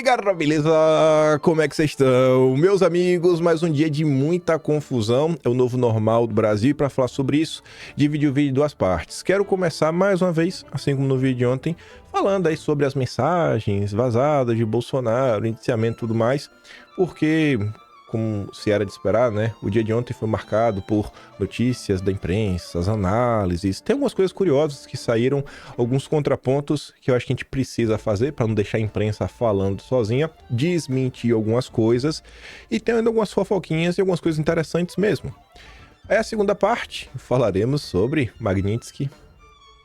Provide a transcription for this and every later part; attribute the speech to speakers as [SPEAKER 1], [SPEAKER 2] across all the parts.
[SPEAKER 1] aí, galera, beleza? Como é que vocês estão? Meus amigos, mais um dia de muita confusão. É o novo normal do Brasil. E para falar sobre isso, dividi o vídeo em duas partes. Quero começar mais uma vez, assim como no vídeo de ontem, falando aí sobre as mensagens vazadas de Bolsonaro, indiciamento e tudo mais, porque, como se era de esperar, né? O dia de ontem foi marcado por notícias da imprensa, as análises. Tem algumas coisas curiosas que saíram, alguns contrapontos que eu acho que a gente precisa fazer para não deixar a imprensa falando sozinha, desmentir algumas coisas e tem ainda algumas fofoquinhas e algumas coisas interessantes mesmo. Aí a segunda parte, falaremos sobre Magnitsky,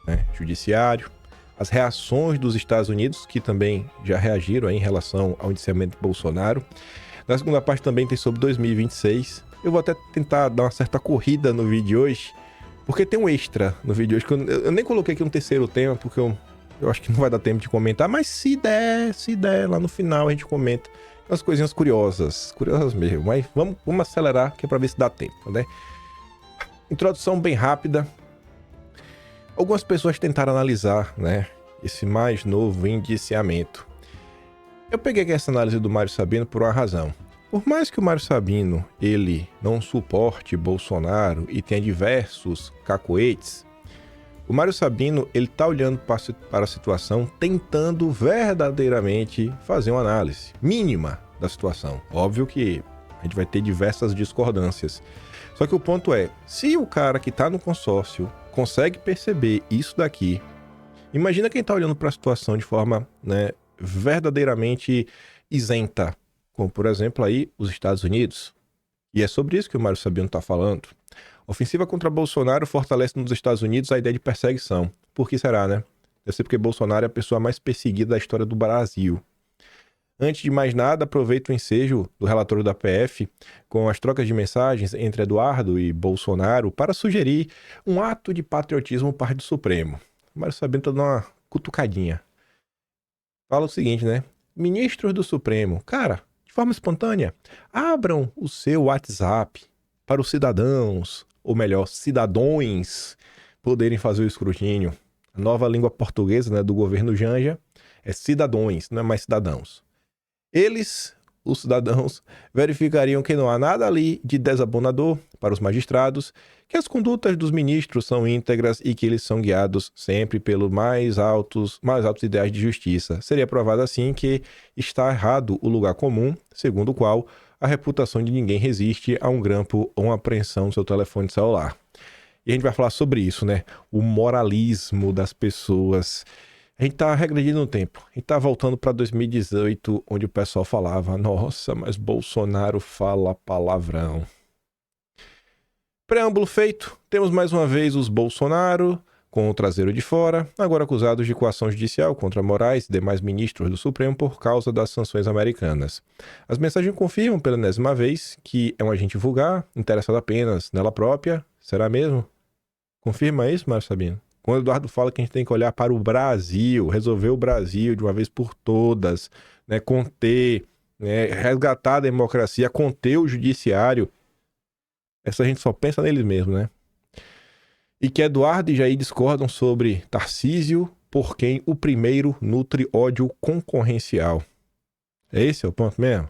[SPEAKER 1] né, judiciário, as reações dos Estados Unidos, que também já reagiram aí em relação ao indiciamento de Bolsonaro. Na segunda parte também tem sobre 2026. Eu vou até tentar dar uma certa corrida no vídeo de hoje, porque tem um extra no vídeo de hoje, que eu nem coloquei aqui um terceiro tema, porque eu acho que não vai dar tempo de comentar, mas se der, lá no final a gente comenta umas coisinhas curiosas mesmo, mas vamos acelerar, que é pra ver se dá tempo, né? Introdução bem rápida. Algumas pessoas tentaram analisar, né, esse mais novo indiciamento. Eu peguei essa análise do Mário Sabino por uma razão. Por mais que o Mário Sabino, ele não suporte Bolsonaro e tenha diversos cacoetes, o Mário Sabino, ele tá olhando para a situação, tentando verdadeiramente fazer uma análise mínima da situação. Óbvio que a gente vai ter diversas discordâncias. Só que o ponto é, se o cara que tá no consórcio consegue perceber isso daqui, imagina quem tá olhando para a situação de forma, né, verdadeiramente isenta, como por exemplo aí os Estados Unidos. E é sobre isso que o Mário Sabino está falando. Ofensiva contra Bolsonaro fortalece nos Estados Unidos a ideia de perseguição. Por que será, né? Deve ser porque Bolsonaro é a pessoa mais perseguida da história do Brasil. Antes de mais nada, aproveito o ensejo do relatório da PF com as trocas de mensagens entre Eduardo e Bolsonaro para sugerir um ato de patriotismo por parte do Supremo. O Mário Sabino está dando uma cutucadinha. Fala o seguinte, né? Ministros do Supremo, cara, de forma espontânea, abram o seu WhatsApp para os cidadãos, ou melhor, cidadões, poderem fazer o escrutínio. A nova língua portuguesa, né, do governo Janja é cidadões, não é mais cidadãos. Eles, os cidadãos, verificariam que não há nada ali de desabonador para os magistrados, que as condutas dos ministros são íntegras e que eles são guiados sempre pelos mais altos ideais de justiça. Seria provado assim que está errado o lugar comum, segundo o qual a reputação de ninguém resiste a um grampo ou uma apreensão do seu telefone celular. E a gente vai falar sobre isso, né? O moralismo das pessoas. A gente tá regredindo no tempo. A gente tá voltando para 2018, onde o pessoal falava, nossa, mas Bolsonaro fala palavrão. Preâmbulo feito, temos mais uma vez os Bolsonaro com o traseiro de fora, agora acusados de coação judicial contra Moraes e demais ministros do Supremo por causa das sanções americanas. As mensagens confirmam pela enésima vez que é um agente vulgar, interessado apenas nela própria. Será mesmo? Confirma isso, Mário Sabino? Quando o Eduardo fala que a gente tem que olhar para o Brasil, resolver o Brasil de uma vez por todas, né, conter, né, resgatar a democracia, conter o judiciário, essa gente só pensa neles mesmo, né? E que Eduardo e Jair discordam sobre Tarcísio, por quem o primeiro nutre ódio concorrencial. Esse é o ponto mesmo?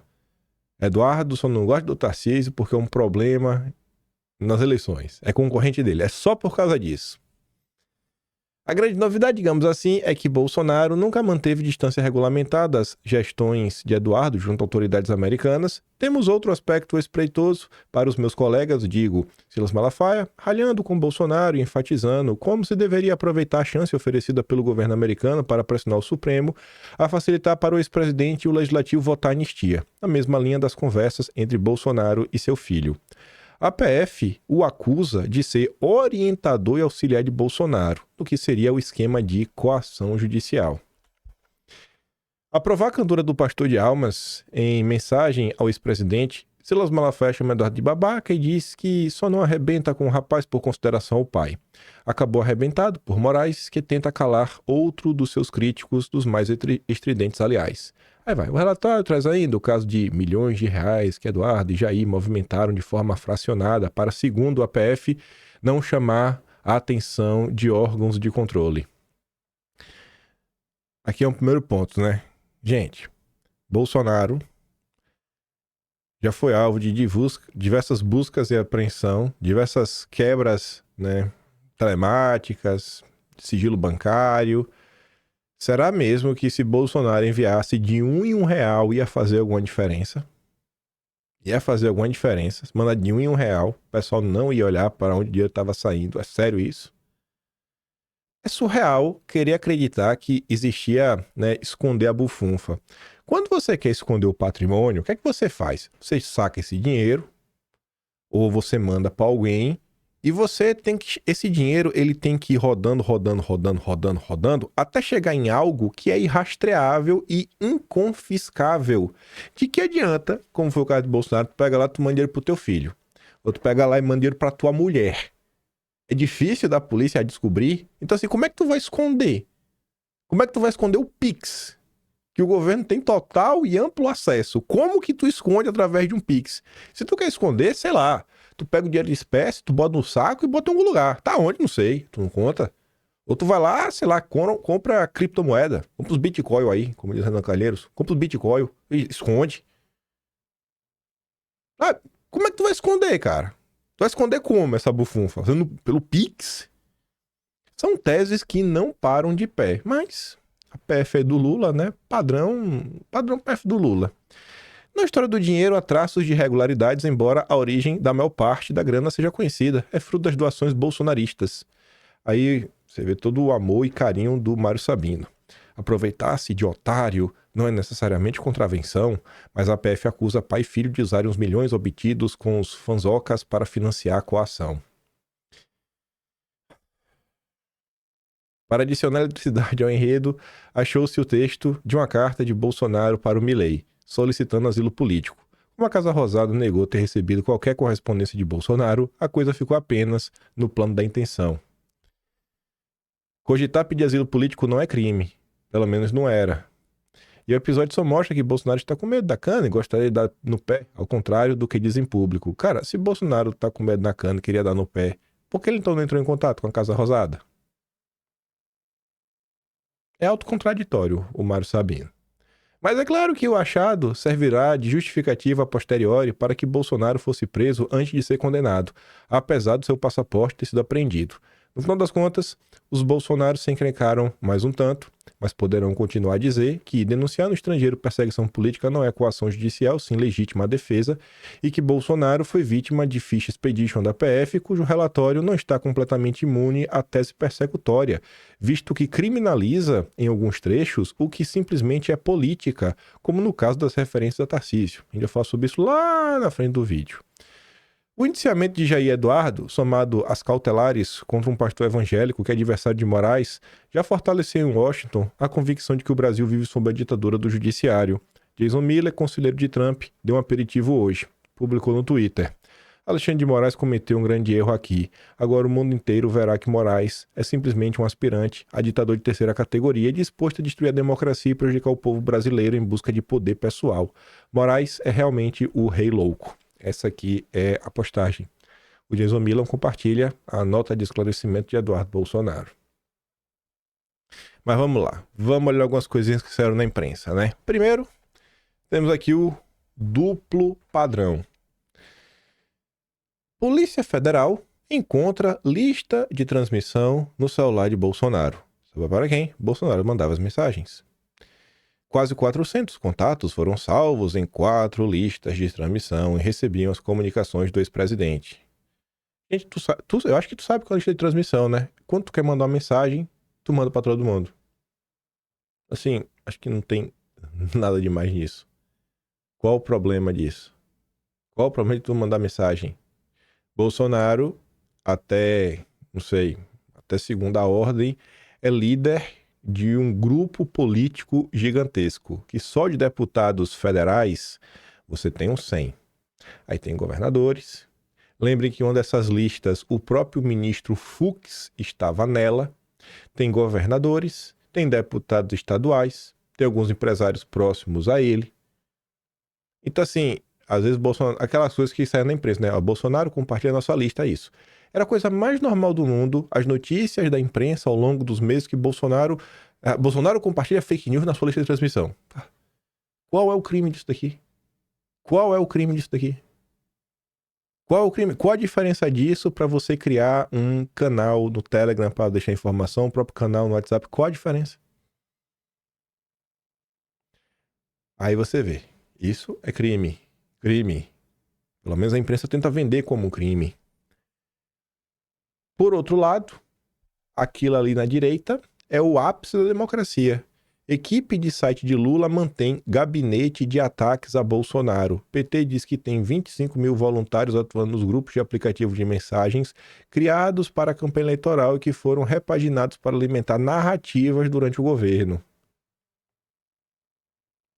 [SPEAKER 1] Eduardo só não gosta do Tarcísio porque é um problema nas eleições. É concorrente dele, é só por causa disso. A grande novidade, digamos assim, é que Bolsonaro nunca manteve distância regulamentar das gestões de Eduardo junto a autoridades americanas. Temos outro aspecto espreitoso para os meus colegas, digo, Silas Malafaia, ralhando com Bolsonaro e enfatizando como se deveria aproveitar a chance oferecida pelo governo americano para pressionar o Supremo a facilitar para o ex-presidente e o legislativo votar anistia, na mesma linha das conversas entre Bolsonaro e seu filho. A PF o acusa de ser orientador e auxiliar de Bolsonaro, no que seria o esquema de coação judicial. Aprovar a candidatura do pastor de almas em mensagem ao ex-presidente, Silas Malafaia chama Eduardo de babaca e diz que só não arrebenta com o rapaz por consideração ao pai. Acabou arrebentado por Moraes, que tenta calar outro dos seus críticos dos mais estridentes, aliás. Aí vai, o relatório traz ainda o caso de milhões de reais que Eduardo e Jair movimentaram de forma fracionada para, segundo a PF, não chamar a atenção de órgãos de controle. Aqui é um primeiro ponto, né? Gente, Bolsonaro já foi alvo de diversas buscas e apreensão, diversas quebras, né, telemáticas, sigilo bancário. Será mesmo que se Bolsonaro enviasse de um em R$ 1 ia fazer alguma diferença? Ia fazer alguma diferença. Se mandar de um em R$ 1, o pessoal não ia olhar para onde o dinheiro estava saindo. É sério isso? É surreal querer acreditar que existia, né, esconder a bufunfa. Quando você quer esconder o patrimônio, o que é que você faz? Você saca esse dinheiro, ou você manda para alguém, e você tem que. Esse dinheiro ele tem que ir rodando, até chegar em algo que é irrastreável e inconfiscável. De que adianta, como foi o caso de Bolsonaro, tu pega lá, tu manda dinheiro pro teu filho. Ou tu pega lá e manda dinheiro pra tua mulher. É difícil da polícia descobrir. Então, assim, como é que tu vai esconder? Como é que tu vai esconder o Pix? Que o governo tem total e amplo acesso. Como que tu esconde através de um Pix? Se tu quer esconder, sei lá, tu pega o dinheiro de espécie, tu bota no saco e bota em algum lugar. Tá onde? Não sei. Tu não conta. Ou tu vai lá, sei lá, compra criptomoeda. Compra os Bitcoin aí, como diz Renan Calheiros. Compra os Bitcoin e esconde. Ah, como é que tu vai esconder, cara? Tu vai esconder como essa bufunfa? Fazendo pelo Pix? São teses que não param de pé, mas a PF é do Lula, né? Padrão PF do Lula. Na história do dinheiro, há traços de irregularidades, embora a origem da maior parte da grana seja conhecida. É fruto das doações bolsonaristas. Aí você vê todo o amor e carinho do Mário Sabino. Aproveitar-se de otário não é necessariamente contravenção, mas a PF acusa pai e filho de usarem os milhões obtidos com os fanzocas para financiar a coação. Para adicionar eletricidade ao enredo, achou-se o texto de uma carta de Bolsonaro para o Milei, solicitando asilo político. Como a Casa Rosada negou ter recebido qualquer correspondência de Bolsonaro, a coisa ficou apenas no plano da intenção. Cogitar pedir asilo político não é crime. Pelo menos não era. E o episódio só mostra que Bolsonaro está com medo da cana e gostaria de dar no pé, ao contrário do que diz em público. Cara, se Bolsonaro está com medo da cana e queria dar no pé, por que ele então não entrou em contato com a Casa Rosada? É autocontraditório o Mário Sabino. Mas é claro que o achado servirá de justificativa a posteriori para que Bolsonaro fosse preso antes de ser condenado, apesar do seu passaporte ter sido apreendido. No final das contas, os Bolsonaros se encrencaram mais um tanto, mas poderão continuar a dizer que denunciar no estrangeiro perseguição política não é coação judicial, sim legítima defesa, e que Bolsonaro foi vítima de ficha expedition da PF, cujo relatório não está completamente imune à tese persecutória, visto que criminaliza, em alguns trechos, o que simplesmente é política, como no caso das referências a Tarcísio. A gente vai falar sobre isso lá na frente do vídeo. O indiciamento de Jair Eduardo, somado às cautelares contra um pastor evangélico que é adversário de Moraes, já fortaleceu em Washington a convicção de que o Brasil vive sob a ditadura do judiciário. Jason Miller, conselheiro de Trump, deu um aperitivo hoje. Publicou no Twitter. Alexandre de Moraes cometeu um grande erro aqui. Agora o mundo inteiro verá que Moraes é simplesmente um aspirante a ditador de terceira categoria disposto a destruir a democracia e prejudicar o povo brasileiro em busca de poder pessoal. Moraes é realmente o rei louco. Essa aqui é a postagem. O Jason Milan compartilha a nota de esclarecimento de Eduardo Bolsonaro. Mas vamos lá. Vamos olhar algumas coisinhas que saíram na imprensa, né? Primeiro, temos aqui o duplo padrão. Polícia Federal encontra lista de transmissão no celular de Bolsonaro. Sabe para quem? Bolsonaro mandava as mensagens. Quase 400 contatos foram salvos em 4 listas de transmissão e recebiam as comunicações do ex-presidente. Gente, eu acho que tu sabe qual é a lista de transmissão, né? Quando tu quer mandar uma mensagem, tu manda pra todo mundo. Assim, acho que não tem nada demais nisso. Qual o problema disso? Qual o problema de tu mandar mensagem? Bolsonaro, até, não sei, até segunda ordem, é líder de um grupo político gigantesco, que só de deputados federais você tem uns 100. Aí tem governadores. Lembrem que uma dessas listas, o próprio ministro Fux estava nela. Tem governadores, tem deputados estaduais, tem alguns empresários próximos a ele. Então, assim, às vezes Bolsonaro, aquelas coisas que saem na imprensa, né? O Bolsonaro compartilha a nossa lista, é isso. Era a coisa mais normal do mundo, as notícias da imprensa ao longo dos meses que Bolsonaro compartilha fake news na sua lista de transmissão. Qual é o crime disso daqui? Qual é o crime disso daqui? Qual é o crime? Qual a diferença disso para você criar um canal no Telegram para deixar informação, um próprio canal no WhatsApp? Qual a diferença? Aí você vê. Isso é crime. Crime. Pelo menos a imprensa tenta vender como um crime. Por outro lado, aquilo ali na direita é o ápice da democracia. Equipe de site de Lula mantém gabinete de ataques a Bolsonaro. PT diz que tem 25 mil voluntários atuando nos grupos de aplicativo de mensagens criados para a campanha eleitoral e que foram repaginados para alimentar narrativas durante o governo.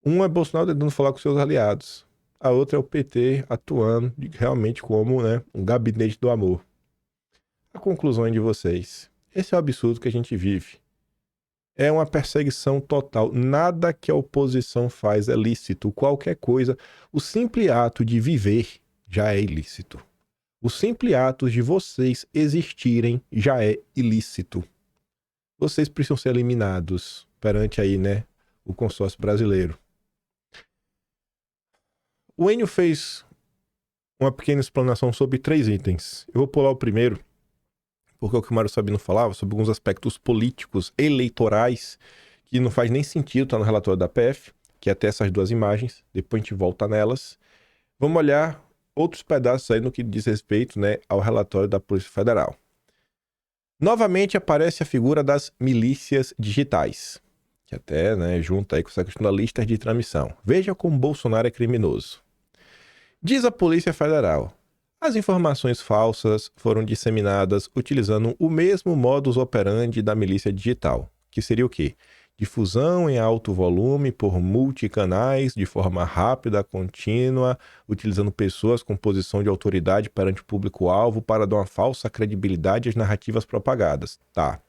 [SPEAKER 1] Um é Bolsonaro tentando falar com seus aliados. A outra é o PT atuando realmente como, né, um gabinete do amor. A conclusão é de vocês. Esse é o absurdo que a gente vive. É uma perseguição total. Nada que a oposição faz é lícito. Qualquer coisa. O simples ato de viver já é ilícito. O simples ato de vocês existirem já é ilícito. Vocês precisam ser eliminados perante aí, né, o consórcio brasileiro. O Enio fez uma pequena explanação sobre 3 itens. Eu vou pular o primeiro, porque é o que o Mário Sabino falava sobre alguns aspectos políticos, eleitorais, que não faz nem sentido estar no relatório da PF, que é até essas 2 imagens, depois a gente volta nelas. Vamos olhar outros pedaços aí no que diz respeito, né, ao relatório da Polícia Federal. Novamente aparece a figura das milícias digitais, que até, né, junta aí com essa questão da lista de transmissão. Veja como Bolsonaro é criminoso. Diz a Polícia Federal: as informações falsas foram disseminadas utilizando o mesmo modus operandi da milícia digital, que seria o quê? Difusão em alto volume por multicanais, de forma rápida, contínua, utilizando pessoas com posição de autoridade perante o público-alvo para dar uma falsa credibilidade às narrativas propagadas. Tá.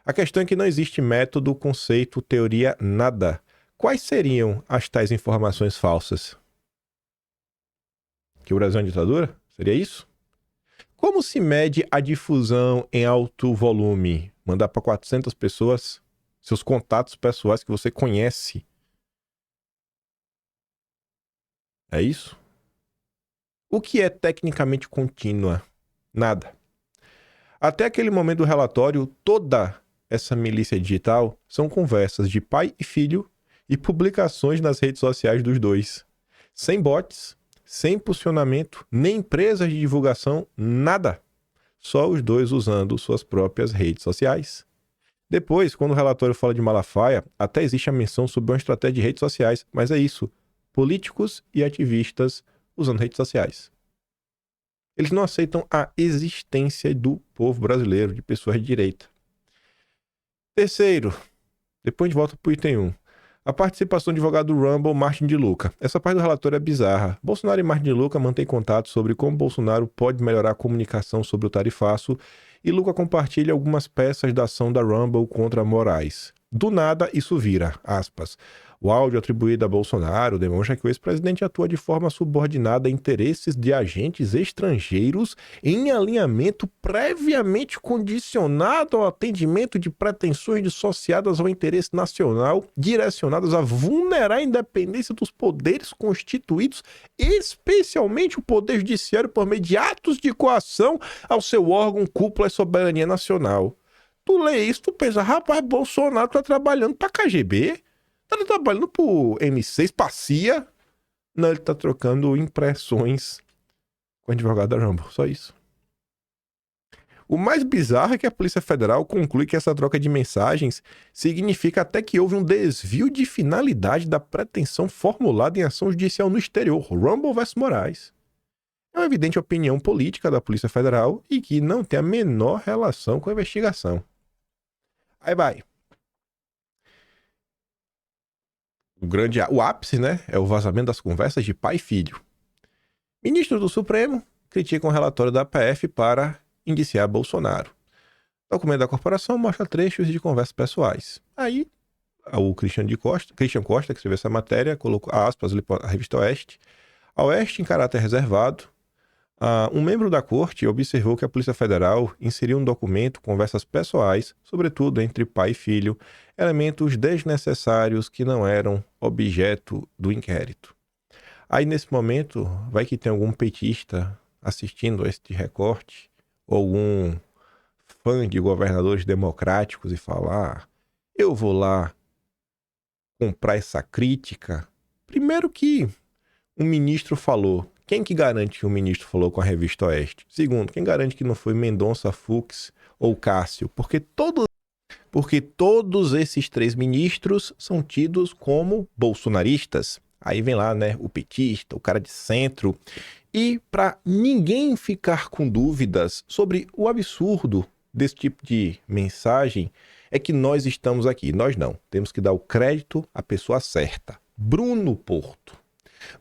[SPEAKER 1] A questão é que não existe método, conceito, teoria, nada. Quais seriam as tais informações falsas? Que o Brasil é uma ditadura? Seria isso? Como se mede a difusão em alto volume? Mandar para 400 pessoas, seus contatos pessoais que você conhece. É isso? O que é tecnicamente contínua? Nada. Até aquele momento do relatório, toda essa milícia digital são conversas de pai e filho e publicações nas redes sociais dos dois. Sem bots, sem impulsionamento, nem empresas de divulgação, nada. Só os dois usando suas próprias redes sociais. Depois, quando o relatório fala de Malafaia, até existe a menção sobre uma estratégia de redes sociais, mas é isso. Políticos e ativistas usando redes sociais. Eles não aceitam a existência do povo brasileiro, de pessoas de direita. Terceiro, depois a gente volta para o item 1. A participação do advogado do Rumble, Martin de Luca. Essa parte do relatório é bizarra. Bolsonaro e Martin de Luca mantêm contato sobre como Bolsonaro pode melhorar a comunicação sobre o tarifaço e Luca compartilha algumas peças da ação da Rumble contra Moraes. Do nada, isso vira, aspas. O áudio atribuído a Bolsonaro demonstra que o ex-presidente atua de forma subordinada a interesses de agentes estrangeiros em alinhamento previamente condicionado ao atendimento de pretensões dissociadas ao interesse nacional, direcionadas a vulnerar a independência dos poderes constituídos, especialmente o Poder Judiciário, por meio de atos de coação ao seu órgão cúpula e soberania nacional. Tu lê isso, tu pensa, rapaz, Bolsonaro tá trabalhando pra KGB? Tá trabalhando pro M6, pra CIA? Não, ele tá trocando impressões com o advogado da Rumble, só isso. O mais bizarro é que a Polícia Federal conclui que essa troca de mensagens significa até que houve um desvio de finalidade da pretensão formulada em ação judicial no exterior, Rumble vs Moraes. É uma evidente opinião política da Polícia Federal e que não tem a menor relação com a investigação. Aí vai. O ápice, né, é o vazamento das conversas de pai e filho. Ministro do Supremo critica um relatório da PF para indiciar Bolsonaro. O documento da corporação mostra trechos de conversas pessoais. Aí, o Christian Costa, que escreveu essa matéria, colocou aspas ali para a revista Oeste. A Oeste, em caráter reservado, Um membro da corte observou que a Polícia Federal inseriu no documento conversas pessoais, sobretudo entre pai e filho, elementos desnecessários que não eram objeto do inquérito. Aí, nesse momento, vai que tem algum petista assistindo a este recorte, ou algum fã de governadores democráticos e falar: eu vou lá comprar essa crítica. Primeiro que um ministro falou. Quem que garante que o ministro falou com a Revista Oeste? Segundo, quem garante que não foi Mendonça, Fux ou Cássio? Porque todos esses três ministros são tidos como bolsonaristas. Aí vem lá, né, o petista, o cara de centro. E para ninguém ficar com dúvidas sobre o absurdo desse tipo de mensagem, é que nós estamos aqui. Nós não. Temos que dar o crédito à pessoa certa. Bruno Porto.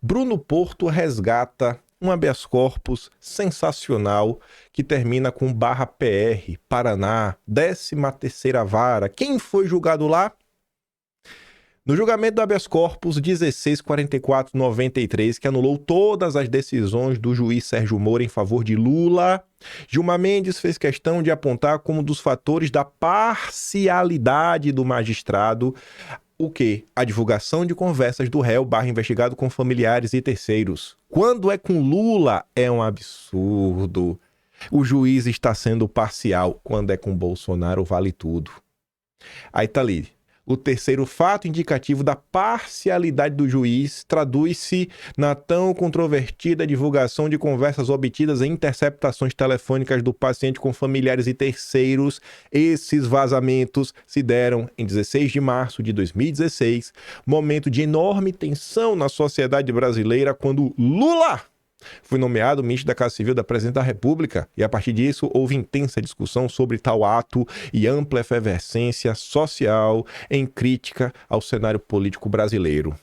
[SPEAKER 1] Bruno Porto resgata um habeas corpus sensacional que termina com /PR, Paraná, 13ª Vara. Quem foi julgado lá? No julgamento do habeas corpus 1644/93, que anulou todas as decisões do juiz Sérgio Moro em favor de Lula, Gilmar Mendes fez questão de apontar como um dos fatores da parcialidade do magistrado o quê? A divulgação de conversas do réu /investigado com familiares e terceiros. Quando é com Lula, é um absurdo. O juiz está sendo parcial. Quando é com Bolsonaro, vale tudo. Aí tá ali. O terceiro fato indicativo da parcialidade do juiz traduz-se na tão controvertida divulgação de conversas obtidas em interceptações telefônicas do paciente com familiares e terceiros. Esses vazamentos se deram em 16 de março de 2016, momento de enorme tensão na sociedade brasileira, quando Lula foi nomeado ministro da Casa Civil da Presidente da República, e a partir disso houve intensa discussão sobre tal ato e ampla efervescência social em crítica ao cenário político brasileiro.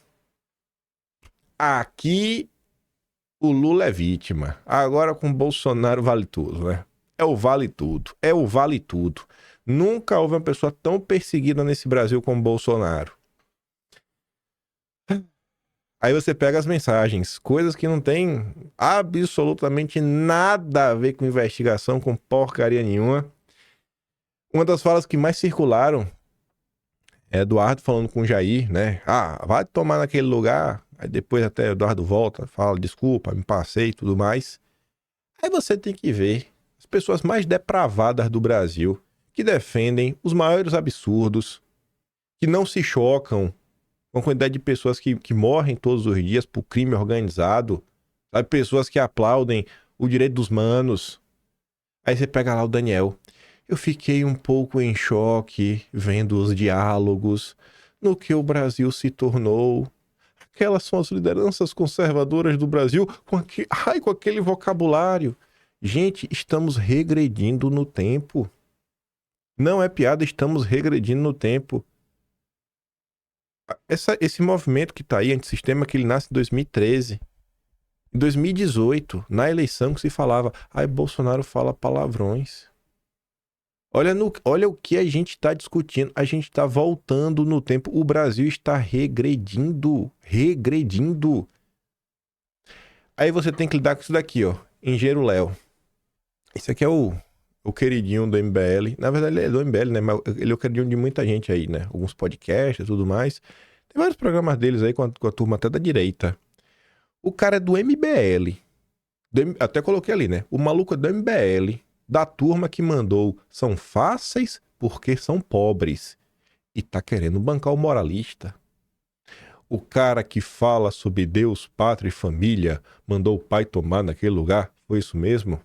[SPEAKER 1] Aqui o Lula é vítima. Agora com Bolsonaro vale tudo, né? É o vale tudo. É o vale tudo. Nunca houve uma pessoa tão perseguida nesse Brasil como Bolsonaro. Aí você pega as mensagens, coisas que não tem absolutamente nada a ver com investigação, com porcaria nenhuma. Uma das falas que mais circularam é Eduardo falando com o Jair, né? Vai tomar naquele lugar. Aí depois até Eduardo volta, fala desculpa, me passei e tudo mais. Aí você tem que ver as pessoas mais depravadas do Brasil, que defendem os maiores absurdos, que não se chocam uma quantidade de pessoas que morrem todos os dias por crime organizado, sabe? Pessoas que aplaudem o direito dos manos. Aí você pega lá o Daniel. Eu fiquei um pouco em choque vendo os diálogos no que o Brasil se tornou. Aquelas são as lideranças conservadoras do Brasil com aquele vocabulário. Gente, estamos regredindo no tempo. Não é piada, estamos regredindo no tempo. Esse movimento que tá aí, antissistema, que ele nasce em 2013. Em 2018, na eleição que se falava, Bolsonaro fala palavrões. Olha o que a gente está discutindo. A gente está voltando no tempo. O Brasil está regredindo. Regredindo. Aí você tem que lidar com isso daqui, ó. Engenheiro Léo. Esse aqui é o queridinho do MBL. Na verdade, ele é do MBL, né? Mas ele é o queridinho de muita gente aí, né? Alguns podcasts e tudo mais. Tem vários programas deles aí com a turma até da direita. O cara é do MBL. Até coloquei ali, né? O maluco é do MBL. Da turma que mandou são fáceis porque são pobres. E tá querendo bancar o moralista. O cara que fala sobre Deus, pátria e família mandou o pai tomar naquele lugar. Foi isso mesmo?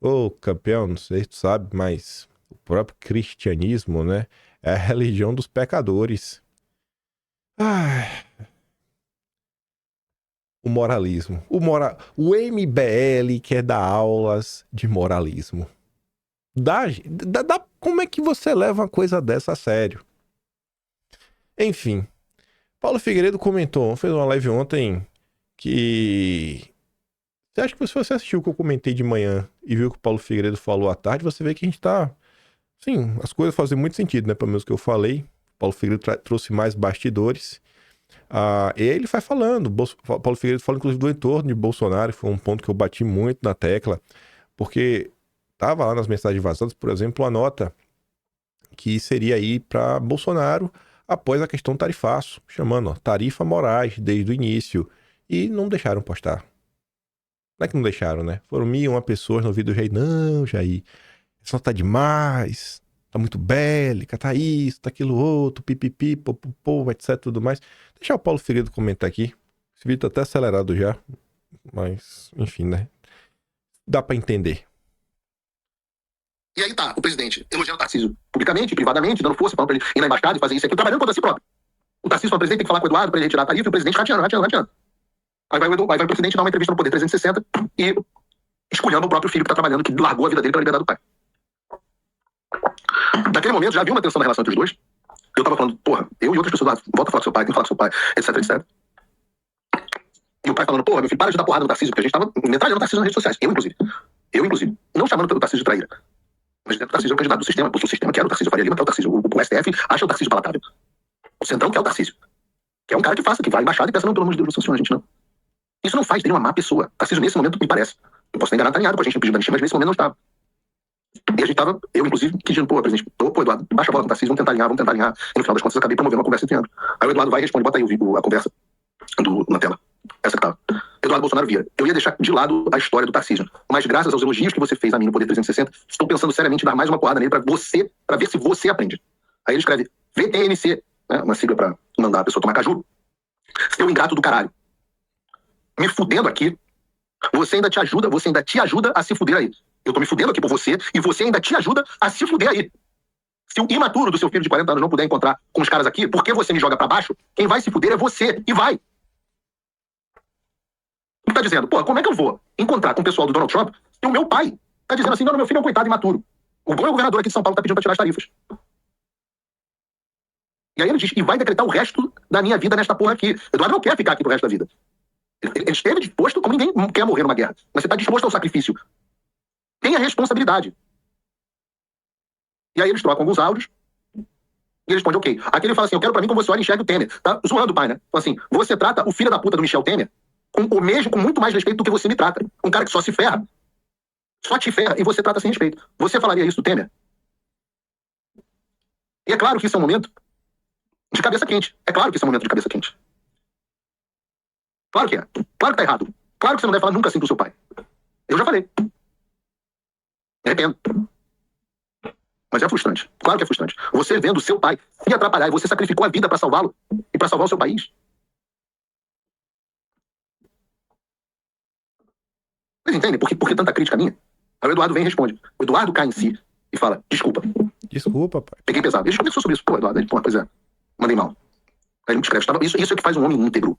[SPEAKER 1] Ô, campeão, não sei se tu sabe, mas o próprio cristianismo, né? É a religião dos pecadores. O moralismo. O MBL quer dar aulas de moralismo. Como é que você leva uma coisa dessa a sério? Enfim. Paulo Figueiredo fez uma live ontem que... Você acha que se você assistiu o que eu comentei de manhã e viu o que o Paulo Figueiredo falou à tarde, você vê que a gente tá... Sim, as coisas fazem muito sentido, né? Pelo menos que eu falei. O Paulo Figueiredo trouxe mais bastidores. E ele vai falando, Paulo Figueiredo fala inclusive do entorno de Bolsonaro, foi um ponto que eu bati muito na tecla, porque tava lá nas mensagens vazadas, por exemplo, a nota que seria aí para Bolsonaro após a questão tarifaço, chamando, tarifa Moraes desde o início, e não deixaram postar. Não é que não deixaram, né? Foram 1.001 pessoas no vídeo do Jair. Não, Jair, isso tá demais, tá muito bélica, tá isso, tá aquilo outro, pipipi, popopô, etc, tudo mais. Deixa o Paulo Figueiredo comentar aqui. Esse vídeo tá até acelerado já, mas, enfim, né? Dá pra entender.
[SPEAKER 2] E aí tá, o presidente elogiando o Tarcísio publicamente, privadamente, dando força, falando pra ele ir na embaixada e fazer isso aqui, trabalhando contra si próprio. O Tarcísio falou, o presidente tem que falar com o Eduardo pra ele retirar a tarifa, e o presidente rateando. Aí vai o presidente dar uma entrevista no Poder 360 e esculhamba o próprio filho que tá trabalhando, que largou a vida dele pela liberdade do pai. Naquele momento já havia uma tensão na relação entre os dois. Eu tava falando, porra, eu e outras pessoas lá, volta a falar com seu pai, tem que falar com seu pai, etc. E o pai falando, porra, meu filho, para de dar porrada no Tarcísio, porque a gente tava metralhando o Tarcísio nas redes sociais. Eu, inclusive. Não chamando o Tarcísio de traíra. Mas dentro do Tarcísio é o candidato do sistema, o sistema quer o Tarcísio Faria Lima, quer o Tarcísio. O STF acha o Tarcísio palatável. O Centrão quer o Tarcísio. Que é um cara que vai à embaixada e pensa, não, pelo amor de Deus, não sanciona a gente, não. Isso não faz dele uma má pessoa. Tarcísio, nesse momento, me parece. Eu posso estar enganado, tá alinhado com a gente no pedido da anistia, mas nesse momento não estava. E a gente tava, eu inclusive, pedindo, pô, presidente, pô, Eduardo, baixa a bola com o Tarcísio, vamos tentar alinhar. E no final das contas, eu acabei promovendo uma conversa entre ambos. Aí o Eduardo vai e responde, bota aí a conversa na tela. Essa que tava. Eduardo Bolsonaro Vieira. Eu ia deixar de lado a história do Tarcísio, mas graças aos elogios que você fez a mim no Poder 360, estou pensando seriamente em dar mais uma porrada nele pra ver se você aprende. Aí ele escreve VTNC, né, uma sigla pra mandar a pessoa tomar caju. Seu ingrato do caralho. Me fudendo aqui, você ainda te ajuda a se fuder aí. Eu tô me fudendo aqui por você e você ainda te ajuda a se fuder aí. Se o imaturo do seu filho de 40 anos não puder encontrar com os caras aqui, porque você me joga pra baixo, quem vai se fuder é você. E vai. Tu tá dizendo, pô, como é que eu vou encontrar com o pessoal do Donald Trump se o meu pai tá dizendo assim, não, meu filho é um coitado imaturo. O bom é o governador aqui de São Paulo tá pedindo pra tirar as tarifas. E aí ele diz, e vai decretar o resto da minha vida nesta porra aqui. Eduardo não quer ficar aqui pro resto da vida. Ele esteve disposto, como ninguém quer morrer numa guerra. Mas você tá disposto ao sacrifício. Tenha responsabilidade. E aí eles trocam alguns áudios. E ele responde, ok. Aqui ele fala assim, eu quero pra mim como você olha e enxerga o Temer. Tá zoando o pai, né? Então assim, você trata o filho da puta do Michel Temer com muito mais respeito do que você me trata. Um cara que só se ferra. Só te ferra e você trata sem respeito. Você falaria isso do Temer? E é claro que isso é um momento de cabeça quente. É claro que isso é um momento de cabeça quente. Claro que é. Claro que tá errado. Claro que você não deve falar nunca assim pro seu pai. Eu já falei. Me arrependo. Mas é frustrante. Claro que é frustrante. Você vendo o seu pai se atrapalhar e você sacrificou a vida pra salvá-lo e pra salvar o seu país. Vocês entendem? Por que tanta crítica minha? Aí o Eduardo vem e responde. O Eduardo cai em si e fala, desculpa.
[SPEAKER 1] Desculpa, pai.
[SPEAKER 2] Peguei pesado. Ele conversou sobre isso. Pô, Eduardo, pô, pois é. Mandei mal. Aí ele me escreve. Isso é o que faz um homem íntegro.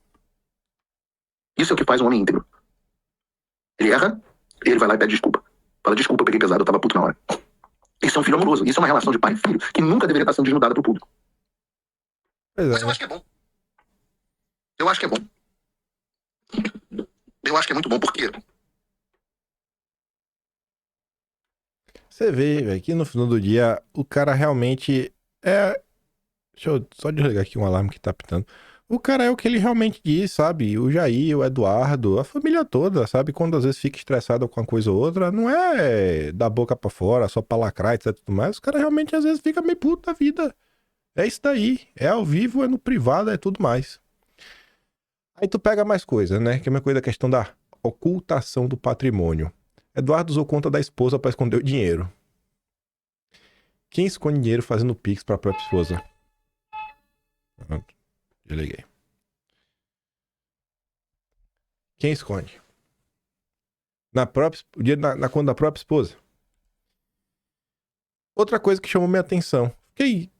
[SPEAKER 2] Isso é o que faz um homem íntegro. Ele erra, ele vai lá e pede desculpa. Fala, desculpa, eu peguei pesado, eu tava puto na hora. Isso é um filho amoroso. Isso é uma relação de pai e filho que nunca deveria estar sendo desnudada pro público. Mas eu acho que é bom. Eu acho que é bom. Eu acho que é muito bom, porque
[SPEAKER 1] você vê, velho, que no final do dia o cara realmente é. Deixa eu só desligar aqui um alarme que tá pitando. O cara é o que ele realmente diz, sabe? O Jair, o Eduardo, a família toda, sabe? Quando às vezes fica estressado com uma coisa ou outra, não é da boca pra fora, só pra lacrar, etc. Tudo mais. Os caras realmente às vezes ficam meio puto da vida. É isso daí. É ao vivo, é no privado, é tudo mais. Aí tu pega mais coisa, né? Que é uma coisa da questão da ocultação do patrimônio. Eduardo usou conta da esposa pra esconder o dinheiro. Quem esconde dinheiro fazendo pix pra própria esposa? Pronto. Desliguei. Quem esconde? O dinheiro na conta da própria esposa. Outra coisa que chamou minha atenção. Fiquei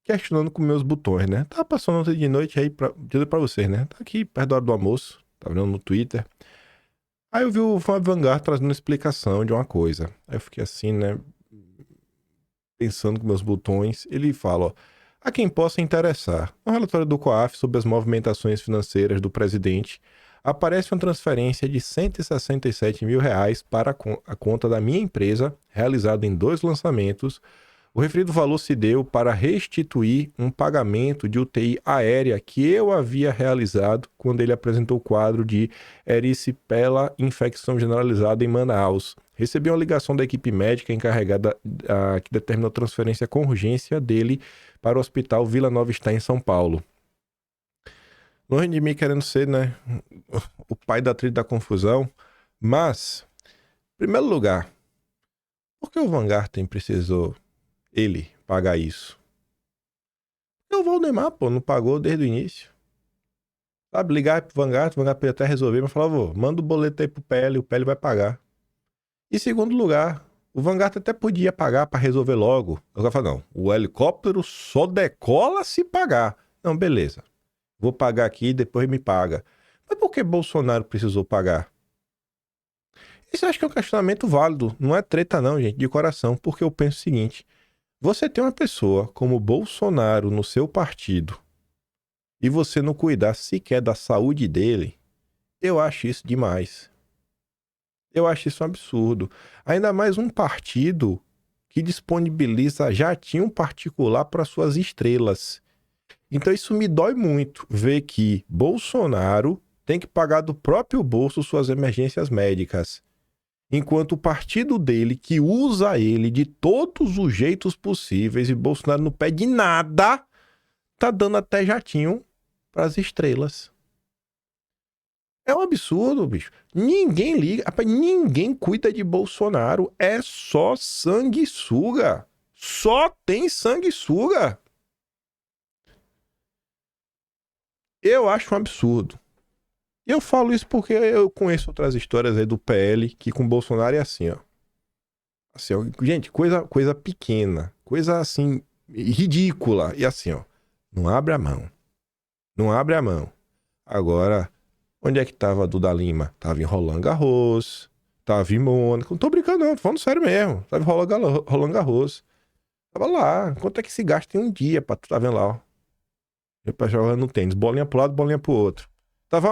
[SPEAKER 1] questionando com meus botões, né? Tava passando ontem de noite aí dizer pra vocês, né? Tá aqui perto da hora do almoço. Tava vendo no Twitter. Aí eu vi o Fábio Vanguard trazendo uma explicação de uma coisa. Aí eu fiquei assim, né? Pensando com meus botões. Ele fala, ó. A quem possa interessar, no relatório do COAF sobre as movimentações financeiras do presidente, aparece uma transferência de R$167 mil para a conta da minha empresa, realizada em 2 lançamentos, O referido valor se deu para restituir um pagamento de UTI aérea que eu havia realizado quando ele apresentou o quadro de erisipela infecção generalizada em Manaus. Recebi uma ligação da equipe médica encarregada que determinou a transferência com urgência dele para o Hospital Vila Nova Está em São Paulo. Longe de mim querendo ser, né, o pai da trilha da confusão, mas, em primeiro lugar, por que o Van Garten precisou ele pagar isso? O Valdemar, pô, não pagou desde o início. Sabe, ligar pro Van Garten podia até resolver, mas falar, manda o boleto aí pro PL, o PL vai pagar. E segundo lugar, o Van Garten até podia pagar para resolver logo. Eu falo, não, o helicóptero só decola se pagar. Não, beleza. Vou pagar aqui e depois me paga. Mas por que Bolsonaro precisou pagar? Isso eu acho que é um questionamento válido. Não é treta não, gente, de coração. Porque eu penso o seguinte. Você tem uma pessoa como Bolsonaro no seu partido e você não cuidar sequer da saúde dele, eu acho isso demais. Eu acho isso um absurdo. Ainda mais um partido que disponibiliza jatinho particular para suas estrelas. Então isso me dói muito ver que Bolsonaro tem que pagar do próprio bolso suas emergências médicas. Enquanto o partido dele, que usa ele de todos os jeitos possíveis, e Bolsonaro não pede nada, tá dando até jatinho para as estrelas. É um absurdo, bicho. Ninguém liga, rapaz, ninguém cuida de Bolsonaro. É só sanguessuga. Só tem sanguessuga. Eu acho um absurdo. Eu falo isso porque eu conheço outras histórias aí do PL que com Bolsonaro é assim, ó. Assim, ó, gente, coisa pequena, coisa assim, ridícula. E assim, ó, não abre a mão. Não abre a mão. Agora, onde é que tava a Duda Lima? Tava em Roland Garros, tava em Mônaco. Não tô brincando não, tô falando sério mesmo. Tava em Roland Garros. Tava lá. Quanto é que se gasta em um dia pra tu tá vendo lá, ó? Pra jogar no tênis. Bolinha pro lado, bolinha pro outro.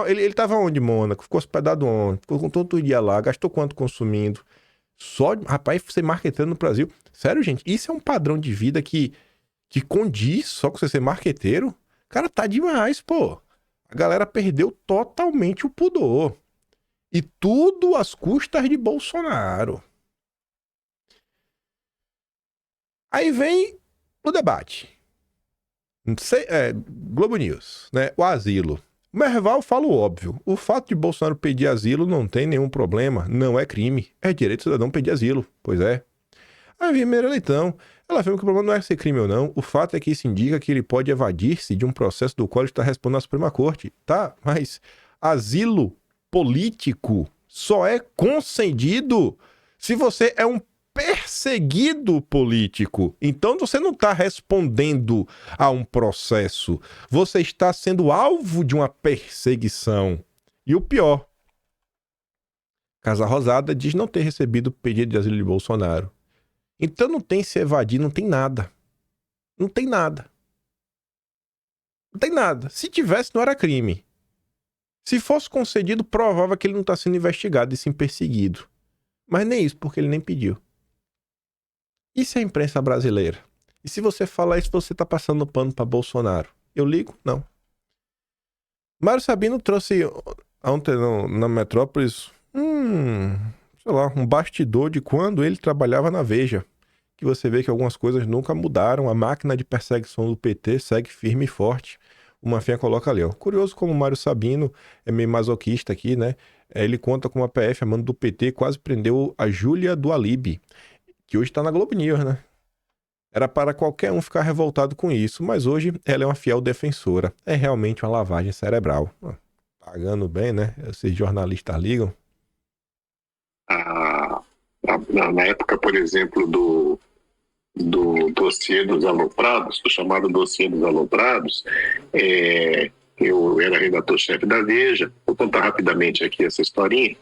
[SPEAKER 1] Ele tava onde, Mônaco? Ficou hospedado onde? Ficou com todo dia lá. Gastou quanto consumindo? Só, rapaz, ser marqueteiro no Brasil. Sério, gente, isso é um padrão de vida que condiz só com você ser marqueteiro? Cara, tá demais, pô. A galera perdeu totalmente o pudor. E tudo às custas de Bolsonaro. Aí vem o debate. Globo News, né? O asilo. O Merval fala o óbvio. O fato de Bolsonaro pedir asilo não tem nenhum problema. Não é crime. É direito do cidadão pedir asilo. Pois é. Aí vem Meira Leitão. Ela afirma que o problema não é ser crime ou não. O fato é que isso indica que ele pode evadir-se de um processo do qual ele está respondendo à Suprema Corte. Tá, mas asilo político só é concedido se você é um perseguido político. Então você não está respondendo a um processo. Você está sendo alvo de uma perseguição. E o pior, Casa Rosada diz não ter recebido o pedido de asilo de Bolsonaro. Então não tem se evadir, não tem nada. Não tem nada. Não tem nada. Se tivesse, não era crime. Se fosse concedido, provava que ele não está sendo investigado e sim perseguido. Mas nem isso, porque ele nem pediu. Isso é a imprensa brasileira. E se você falar isso, você tá passando pano para Bolsonaro. Eu ligo? Não. Mário Sabino trouxe ontem na Metrópolis sei lá, um bastidor de quando ele trabalhava na Veja. Que você vê que algumas coisas nunca mudaram. A máquina de perseguição do PT segue firme e forte. O Manfinha coloca ali, ó. Curioso como o Mário Sabino é meio masoquista aqui, né? Ele conta com a PF, a mando do PT, quase prendeu a Júlia do Alibi, que hoje tá na Globo News, né? Era para qualquer um ficar revoltado com isso, mas hoje ela é uma fiel defensora. É realmente uma lavagem cerebral. Pagando bem, né? Esses jornalistas ligam.
[SPEAKER 3] Na época, por exemplo, do dossiê dos aloprados, do chamado dossiê dos aloprados, eu era redator-chefe da Veja. Vou contar rapidamente aqui essa historinha,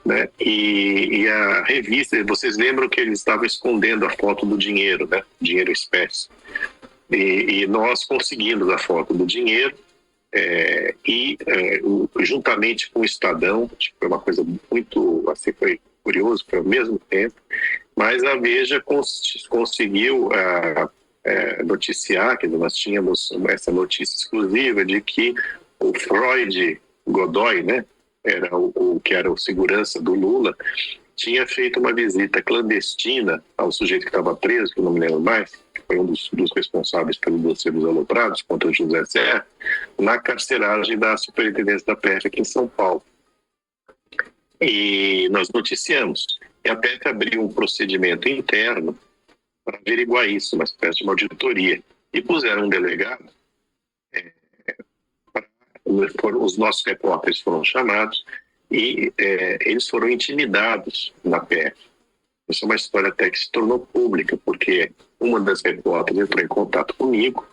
[SPEAKER 3] né? E a revista, vocês lembram que eles estavam escondendo a foto do dinheiro, né? Dinheiro espécie. E nós conseguimos a foto do dinheiro juntamente com o Estadão, tipo, foi uma coisa muito, assim, foi curioso, foi ao mesmo tempo, mas a Veja conseguiu noticiar, que nós tínhamos essa notícia exclusiva de que o Freud Godoy, né, era o que era o segurança do Lula, tinha feito uma visita clandestina ao sujeito que estava preso, que eu não me lembro mais, que foi um dos responsáveis pelo dossiê dos aloprados contra o José Serra, na carceragem da Superintendência da PF aqui em São Paulo. E nós noticiamos. E a PF abriu um procedimento interno para averiguar isso, uma espécie de uma auditoria. E puseram um delegado, os nossos repórteres foram chamados, e eles foram intimidados na PF. Isso é uma história até que se tornou pública, porque uma das repórteres entrou em contato comigo,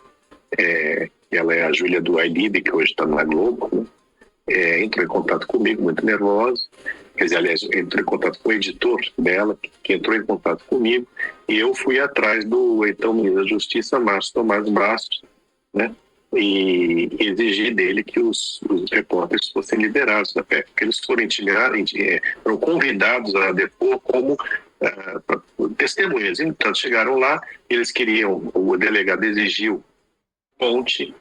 [SPEAKER 3] ela é a Júlia do iLib, que hoje está na Globo, né? Entrou em contato comigo, muito nervosa, quer dizer, aliás, entrou em contato com o editor dela, que entrou em contato comigo, e eu fui atrás do então ministro da Justiça, Márcio Tomás Bastos, né? E exigir dele que os repórteres fossem liberados da PF, porque eles foram intimidados, foram convidados a depor como testemunhas. Então, chegaram lá, eles queriam, o delegado exigiu ponte,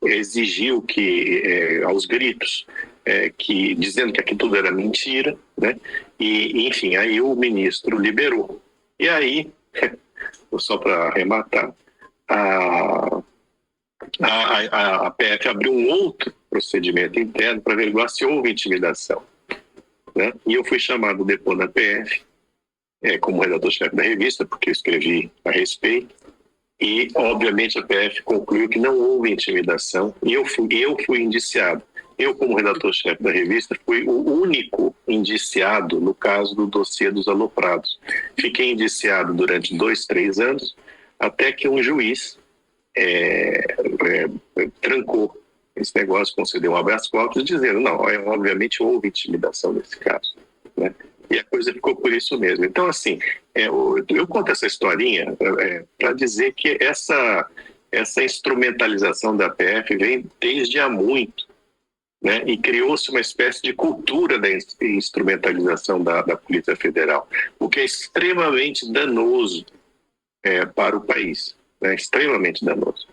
[SPEAKER 3] exigiu que, aos gritos, dizendo que aqui tudo era mentira, né? E, enfim, aí o ministro liberou. E aí, só para arrematar, a PF abriu um outro procedimento interno para averiguar se houve intimidação, né? E eu fui chamado depois da PF, como redator-chefe da revista, porque eu escrevi a respeito, e obviamente a PF concluiu que não houve intimidação, e eu fui indiciado. Eu, como redator-chefe da revista, fui o único indiciado no caso do dossiê dos aloprados. Fiquei indiciado durante 2-3 anos, até que um juiz trancou esse negócio, concedeu um habeas corpus, dizendo, não, obviamente houve intimidação nesse caso, né? E a coisa ficou por isso mesmo. Então, assim, eu conto essa historinha para dizer que essa instrumentalização da PF vem desde há muito, né? E criou-se uma espécie de cultura da instrumentalização da Polícia Federal, o que é extremamente danoso para o país. É extremamente danoso.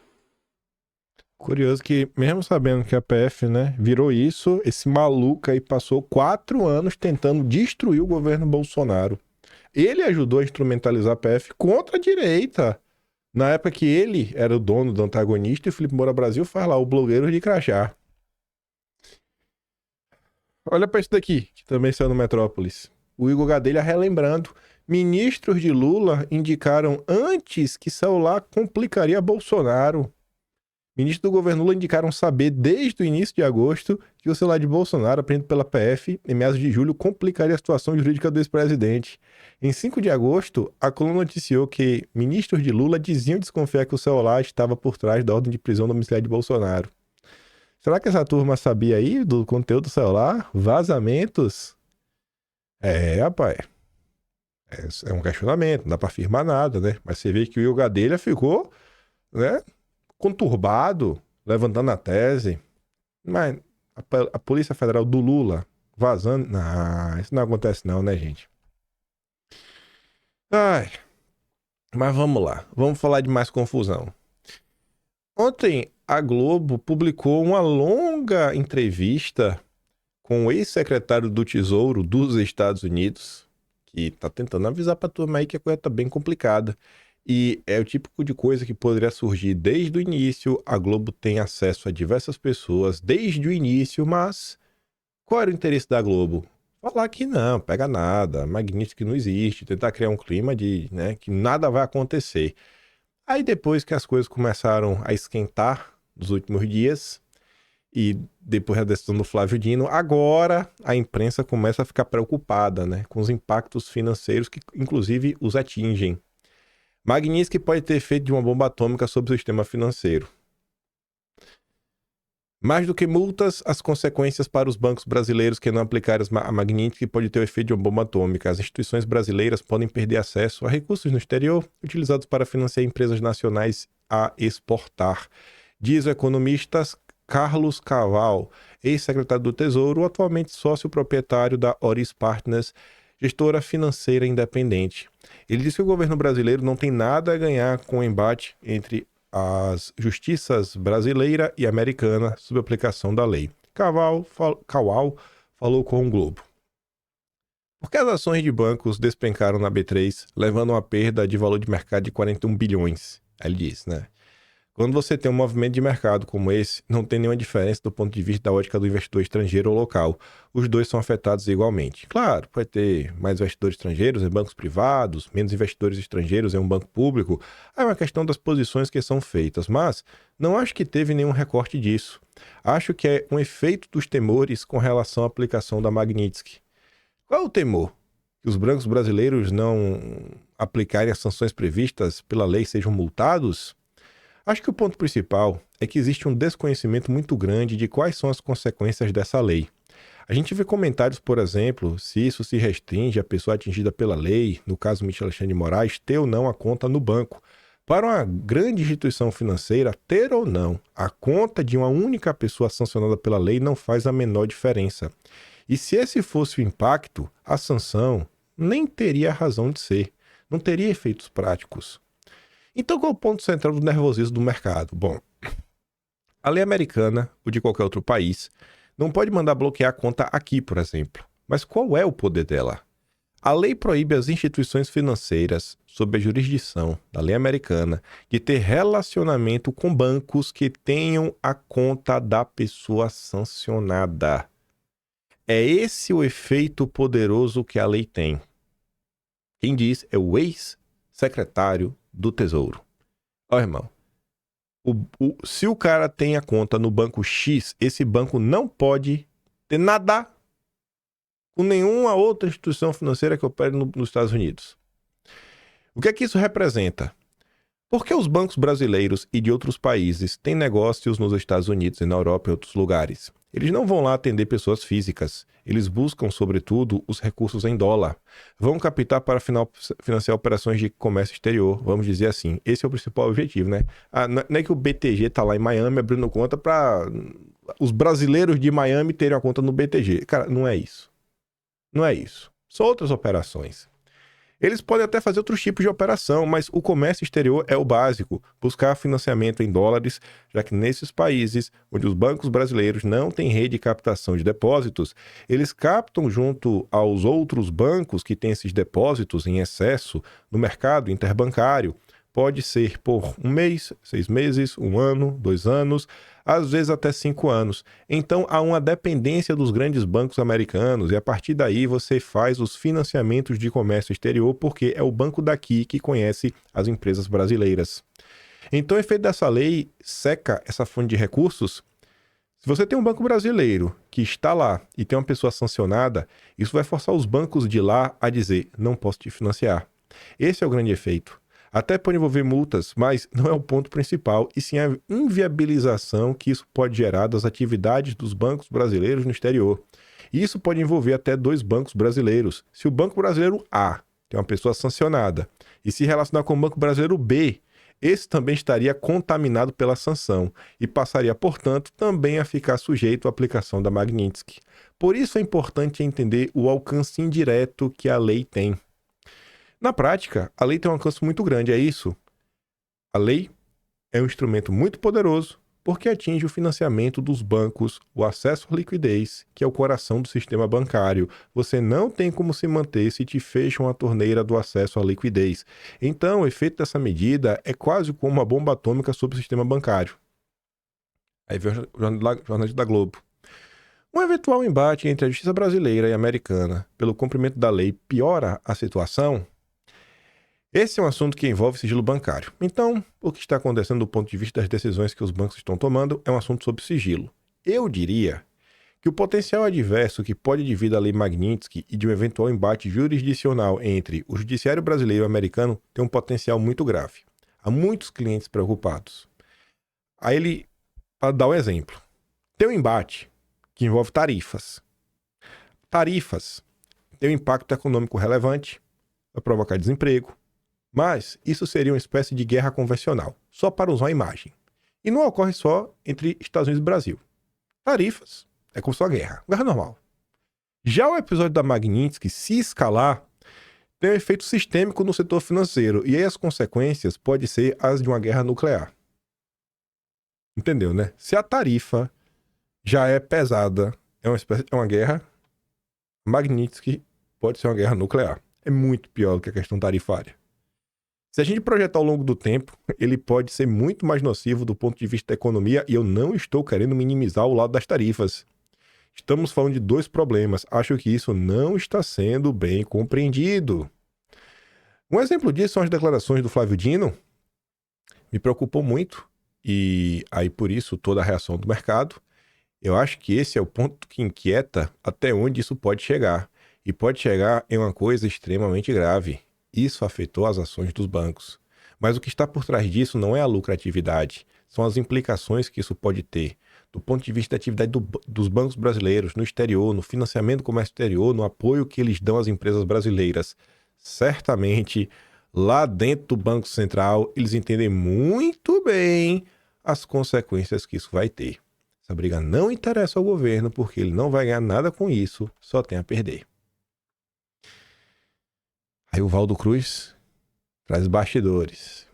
[SPEAKER 1] Curioso que, mesmo sabendo que a PF, né, virou isso, esse maluco aí passou 4 anos tentando destruir o governo Bolsonaro. Ele ajudou a instrumentalizar a PF contra a direita. Na época que ele era o dono do antagonista, e o Felipe Moura Brasil faz lá, o blogueiro de crachá. Olha pra isso daqui, que também saiu no Metrópolis. O Igor Gadelha relembrando. Ministros de Lula indicaram antes que celular complicaria Bolsonaro. Ministros do governo Lula indicaram saber desde o início de agosto que o celular de Bolsonaro, apreendido pela PF, em meados de julho, complicaria a situação jurídica do ex-presidente. Em 5 de agosto, a coluna noticiou que ministros de Lula diziam desconfiar que o celular estava por trás da ordem de prisão domiciliar de Bolsonaro. Será que essa turma sabia aí do conteúdo do celular? Vazamentos? Rapaz. É um questionamento, não dá pra afirmar nada, né? Mas você vê que o Igor Gadelha ficou, né, conturbado, levantando a tese. Mas a Polícia Federal do Lula vazando... Não, isso não acontece não, né, gente? Ai, mas vamos lá. Vamos falar de mais confusão. Ontem, a Globo publicou uma longa entrevista com o ex-secretário do Tesouro dos Estados Unidos, que tá tentando avisar pra turma aí que a coisa tá bem complicada. E é o típico de coisa que poderia surgir desde o início. A Globo tem acesso a diversas pessoas desde o início, mas qual era o interesse da Globo? Falar que não, pega nada, Magnitsky não existe, tentar criar um clima de, né, que nada vai acontecer. Aí depois que as coisas começaram a esquentar nos últimos dias, e depois da decisão do Flávio Dino, agora a imprensa começa a ficar preocupada, né, com os impactos financeiros que, inclusive, os atingem. Magnitsky pode ter feito de uma bomba atômica sobre o sistema financeiro. Mais do que multas, as consequências para os bancos brasileiros que não aplicarem a Magnitsky pode ter o efeito de uma bomba atômica. As instituições brasileiras podem perder acesso a recursos no exterior utilizados para financiar empresas nacionais a exportar. Diz o economista Carlos Caval, ex-secretário do Tesouro, atualmente sócio proprietário da Oris Partners, gestora financeira independente. Ele disse que o governo brasileiro não tem nada a ganhar com o embate entre as justiças brasileira e americana sobre a aplicação da lei. Kawal falou com o Globo. Porque as ações de bancos despencaram na B3, levando a uma perda de valor de mercado de 41 bilhões. Aí ele disse, né? Quando você tem um movimento de mercado como esse, não tem nenhuma diferença do ponto de vista da ótica do investidor estrangeiro ou local. Os dois são afetados igualmente. Claro, pode ter mais investidores estrangeiros em bancos privados, menos investidores estrangeiros em um banco público. É uma questão das posições que são feitas, mas não acho que teve nenhum recorte disso. Acho que é um efeito dos temores com relação à aplicação da Magnitsky. Qual é o temor? Que os bancos brasileiros não aplicarem as sanções previstas pela lei sejam multados? Acho que o ponto principal é que existe um desconhecimento muito grande de quais são as consequências dessa lei. A gente vê comentários, por exemplo, se isso se restringe à pessoa atingida pela lei, no caso Michel Alexandre de Moraes, ter ou não a conta no banco. Para uma grande instituição financeira, ter ou não a conta de uma única pessoa sancionada pela lei não faz a menor diferença. E se esse fosse o impacto, a sanção nem teria razão de ser, não teria efeitos práticos. Então, qual é o ponto central do nervosismo do mercado? Bom, a lei americana, ou de qualquer outro país, não pode mandar bloquear a conta aqui, por exemplo. Mas qual é o poder dela? A lei proíbe as instituições financeiras, sob a jurisdição da lei americana, de ter relacionamento com bancos que tenham a conta da pessoa sancionada. É esse o efeito poderoso que a lei tem. Quem diz é o ex-secretário do Tesouro. Ó, irmão, se o cara tem a conta no banco X, esse banco não pode ter nada com nenhuma outra instituição financeira que opere nos Estados Unidos. O que é que isso representa? Por que os bancos brasileiros e de outros países têm negócios nos Estados Unidos e na Europa e em outros lugares? Eles não vão lá atender pessoas físicas. Eles buscam, sobretudo, os recursos em dólar. Vão captar para financiar operações de comércio exterior, vamos dizer assim. Esse é o principal objetivo, né? Não é que o BTG está lá em Miami abrindo conta para os brasileiros de Miami terem a conta no BTG. Cara, não é isso. Não é isso. São outras operações. Eles podem até fazer outros tipos de operação, mas o comércio exterior é o básico, buscar financiamento em dólares, já que nesses países onde os bancos brasileiros não têm rede de captação de depósitos, eles captam junto aos outros bancos que têm esses depósitos em excesso no mercado interbancário. Pode ser por 1 mês, 6 meses, 1 ano, 2 anos, às vezes até 5 anos. Então há uma dependência dos grandes bancos americanos e a partir daí você faz os financiamentos de comércio exterior porque é o banco daqui que conhece as empresas brasileiras. Então o efeito dessa lei seca essa fonte de recursos. Se você tem um banco brasileiro que está lá e tem uma pessoa sancionada, isso vai forçar os bancos de lá a dizer, não posso te financiar. Esse é o grande efeito. Até pode envolver multas, mas não é o ponto principal, e sim a inviabilização que isso pode gerar das atividades dos bancos brasileiros no exterior. E isso pode envolver até 2 bancos brasileiros. Se o Banco Brasileiro A tem uma pessoa sancionada e se relacionar com o Banco Brasileiro B, esse também estaria contaminado pela sanção e passaria, portanto, também a ficar sujeito à aplicação da Magnitsky. Por isso é importante entender o alcance indireto que a lei tem. Na prática, a lei tem um alcance muito grande, é isso. A lei é um instrumento muito poderoso porque atinge o financiamento dos bancos, o acesso à liquidez, que é o coração do sistema bancário. Você não tem como se manter se te fecham a torneira do acesso à liquidez. Então, o efeito dessa medida é quase como uma bomba atômica sobre o sistema bancário. Aí vem o jornalista da Globo. Um eventual embate entre a justiça brasileira e americana pelo cumprimento da lei piora a situação? Esse é um assunto que envolve sigilo bancário. Então, o que está acontecendo do ponto de vista das decisões que os bancos estão tomando é um assunto sobre sigilo. Eu diria que o potencial adverso que pode advir da lei Magnitsky e de um eventual embate jurisdicional entre o judiciário brasileiro e o americano tem um potencial muito grave. Há muitos clientes preocupados. Aí para dar um exemplo, tem um embate que envolve tarifas. Tarifas têm um impacto econômico relevante, vai provocar desemprego, mas isso seria uma espécie de guerra convencional, só para usar a imagem. E não ocorre só entre Estados Unidos e Brasil. Tarifas é como sua guerra normal. Já o episódio da Magnitsky, se escalar, tem um efeito sistêmico no setor financeiro. E aí as consequências podem ser as de uma guerra nuclear. Entendeu, né? Se a tarifa já é pesada, é uma guerra, Magnitsky pode ser uma guerra nuclear. É muito pior do que a questão tarifária. Se a gente projetar ao longo do tempo, ele pode ser muito mais nocivo do ponto de vista da economia, e eu não estou querendo minimizar o lado das tarifas. Estamos falando de dois problemas. Acho que isso não está sendo bem compreendido. Um exemplo disso são as declarações do Flávio Dino. Me preocupou muito. E aí, por isso, toda a reação do mercado. Eu acho que esse é o ponto que inquieta até onde isso pode chegar. E pode chegar em uma coisa extremamente grave. Isso afetou as ações dos bancos. Mas o que está por trás disso não é a lucratividade. São as implicações que isso pode ter. Do ponto de vista da atividade dos bancos brasileiros, no exterior, no financiamento do comércio exterior, no apoio que eles dão às empresas brasileiras. Certamente, lá dentro do Banco Central, eles entendem muito bem as consequências que isso vai ter. Essa briga não interessa ao governo, porque ele não vai ganhar nada com isso, só tem a perder. Aí o Valdo Cruz traz bastidores.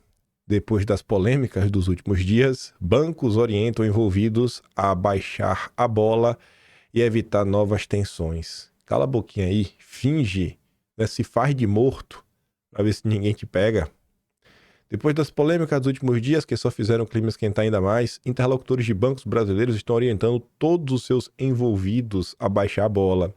[SPEAKER 1] Depois das polêmicas dos últimos dias, bancos orientam envolvidos a baixar a bola e evitar novas tensões. Cala a boquinha aí, finge, né, se faz de morto, para ver se ninguém te pega. Depois das polêmicas dos últimos dias, que só fizeram o clima esquentar ainda mais, interlocutores de bancos brasileiros estão orientando todos os seus envolvidos a baixar a bola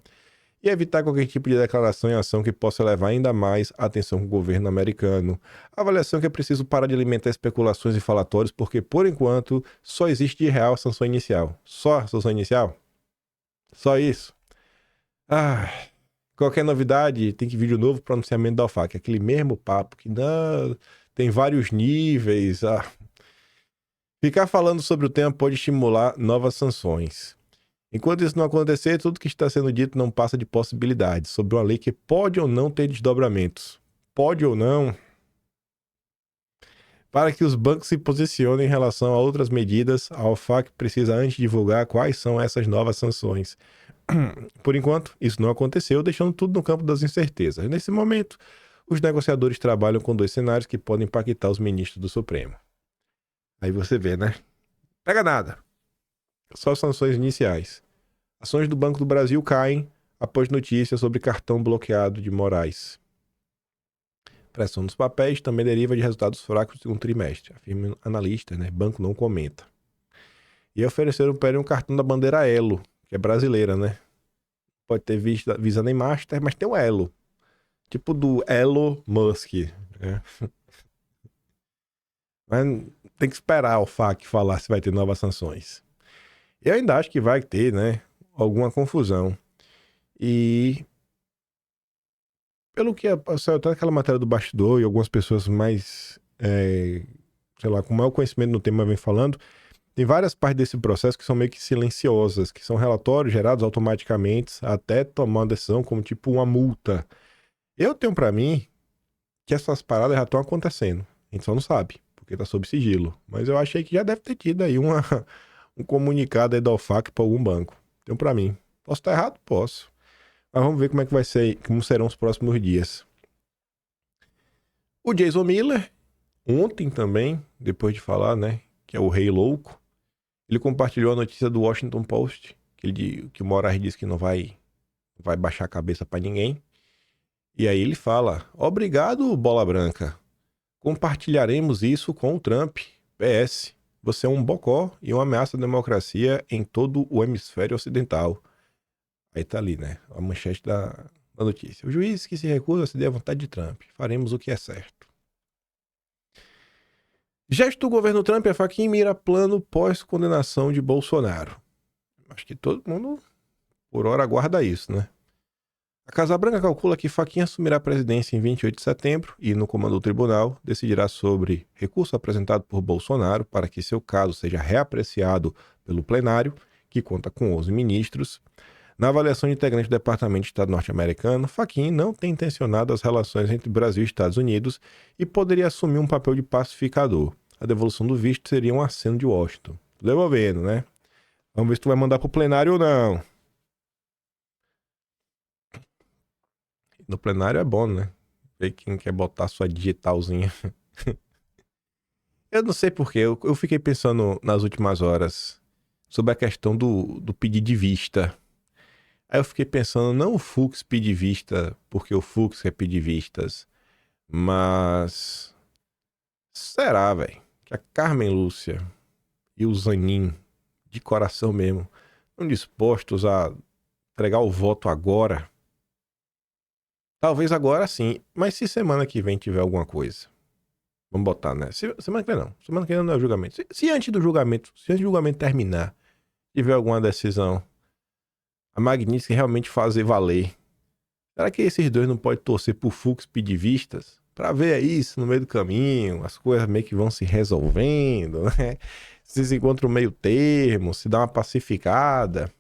[SPEAKER 1] e evitar qualquer tipo de declaração e ação que possa levar ainda mais a atenção com o governo americano. A avaliação é que é preciso parar de alimentar especulações e falatórios, porque, por enquanto, só existe de real a sanção inicial. Só a sanção inicial? Só isso? Qualquer novidade, tem que vir de novo pronunciamento da OFAC. Aquele mesmo papo que não, tem vários níveis. Ficar falando sobre o tema pode estimular novas sanções. Enquanto isso não acontecer, tudo que está sendo dito não passa de possibilidades sobre uma lei que pode ou não ter desdobramentos. Pode ou não. Para que os bancos se posicionem em relação a outras medidas, a OFAC precisa antes divulgar quais são essas novas sanções. Por enquanto, isso não aconteceu, deixando tudo no campo das incertezas. Nesse momento, os negociadores trabalham com dois cenários que podem impactar os ministros do Supremo. Aí você vê, né? Pega nada. Só sanções iniciais. Ações do Banco do Brasil caem após notícias sobre cartão bloqueado de Moraes. Pressão nos papéis também deriva de resultados fracos do segundo trimestre. Afirma analista, né? Banco não comenta. E ofereceram para ele um cartão da bandeira Elo, que é brasileira, né? Pode ter Visa nem Master, mas tem o Elo. Tipo do Elon Musk. Né? Mas tem que esperar o FAC falar se vai ter novas sanções. Eu ainda acho que vai ter, né? Alguma confusão. E pelo que saiu até aquela matéria do bastidor e algumas pessoas mais, sei lá, com maior conhecimento no tema vem falando, tem várias partes desse processo que são meio que silenciosas, que são relatórios gerados automaticamente até tomar uma decisão como tipo uma multa. Eu tenho pra mim que essas paradas já estão acontecendo. A gente só não sabe, porque tá sob sigilo. Mas eu achei que já deve ter tido aí um comunicado aí da OFAC pra algum banco. Tenho pra mim. Posso estar errado? Posso. Mas vamos ver como é que vai ser, como serão os próximos dias. O Jason Miller, ontem também, depois de falar, né, que é o rei louco, ele compartilhou a notícia do Washington Post, que o Moraes disse que não vai baixar a cabeça pra ninguém. E aí ele fala: obrigado, bola branca. Compartilharemos isso com o Trump. PS, você é um bocó e uma ameaça à democracia em todo o hemisfério ocidental. Aí tá ali, né? A manchete da notícia. O juiz que se recusa a ceder à vontade de Trump. Faremos o que é certo. Gesto do governo Trump, a faquinha mira plano pós-condenação de Bolsonaro. Acho que todo mundo, por hora, aguarda isso, né? A Casa Branca calcula que Fachin assumirá a presidência em 28 de setembro e, no comando do tribunal, decidirá sobre recurso apresentado por Bolsonaro para que seu caso seja reapreciado pelo plenário, que conta com 11 ministros. Na avaliação de integrante do Departamento de Estado norte-americano, Fachin não tem intencionado as relações entre Brasil e Estados Unidos e poderia assumir um papel de pacificador. A devolução do visto seria um aceno de Washington. Devolvendo, né? Vamos ver se tu vai mandar pro plenário ou não. No plenário é bom, né? Ver quem quer botar sua digitalzinha. Eu não sei porquê, eu fiquei pensando nas últimas horas sobre a questão do pedir de vista. Aí eu fiquei pensando, não o Fux pedir vista porque o Fux quer pedir vistas, mas será, velho, que a Carmen Lúcia e o Zanin, de coração mesmo, estão dispostos a entregar o voto agora? Talvez agora sim, mas se semana que vem tiver alguma coisa, vamos botar, né? Semana que vem não, semana que vem não é o julgamento. Se antes do julgamento terminar, tiver alguma decisão, a Magnitsky realmente fazer valer, será que esses dois não podem torcer por Fux pedir vistas? Pra ver isso no meio do caminho, as coisas meio que vão se resolvendo, né? Se encontram meio termo, se dá uma pacificada.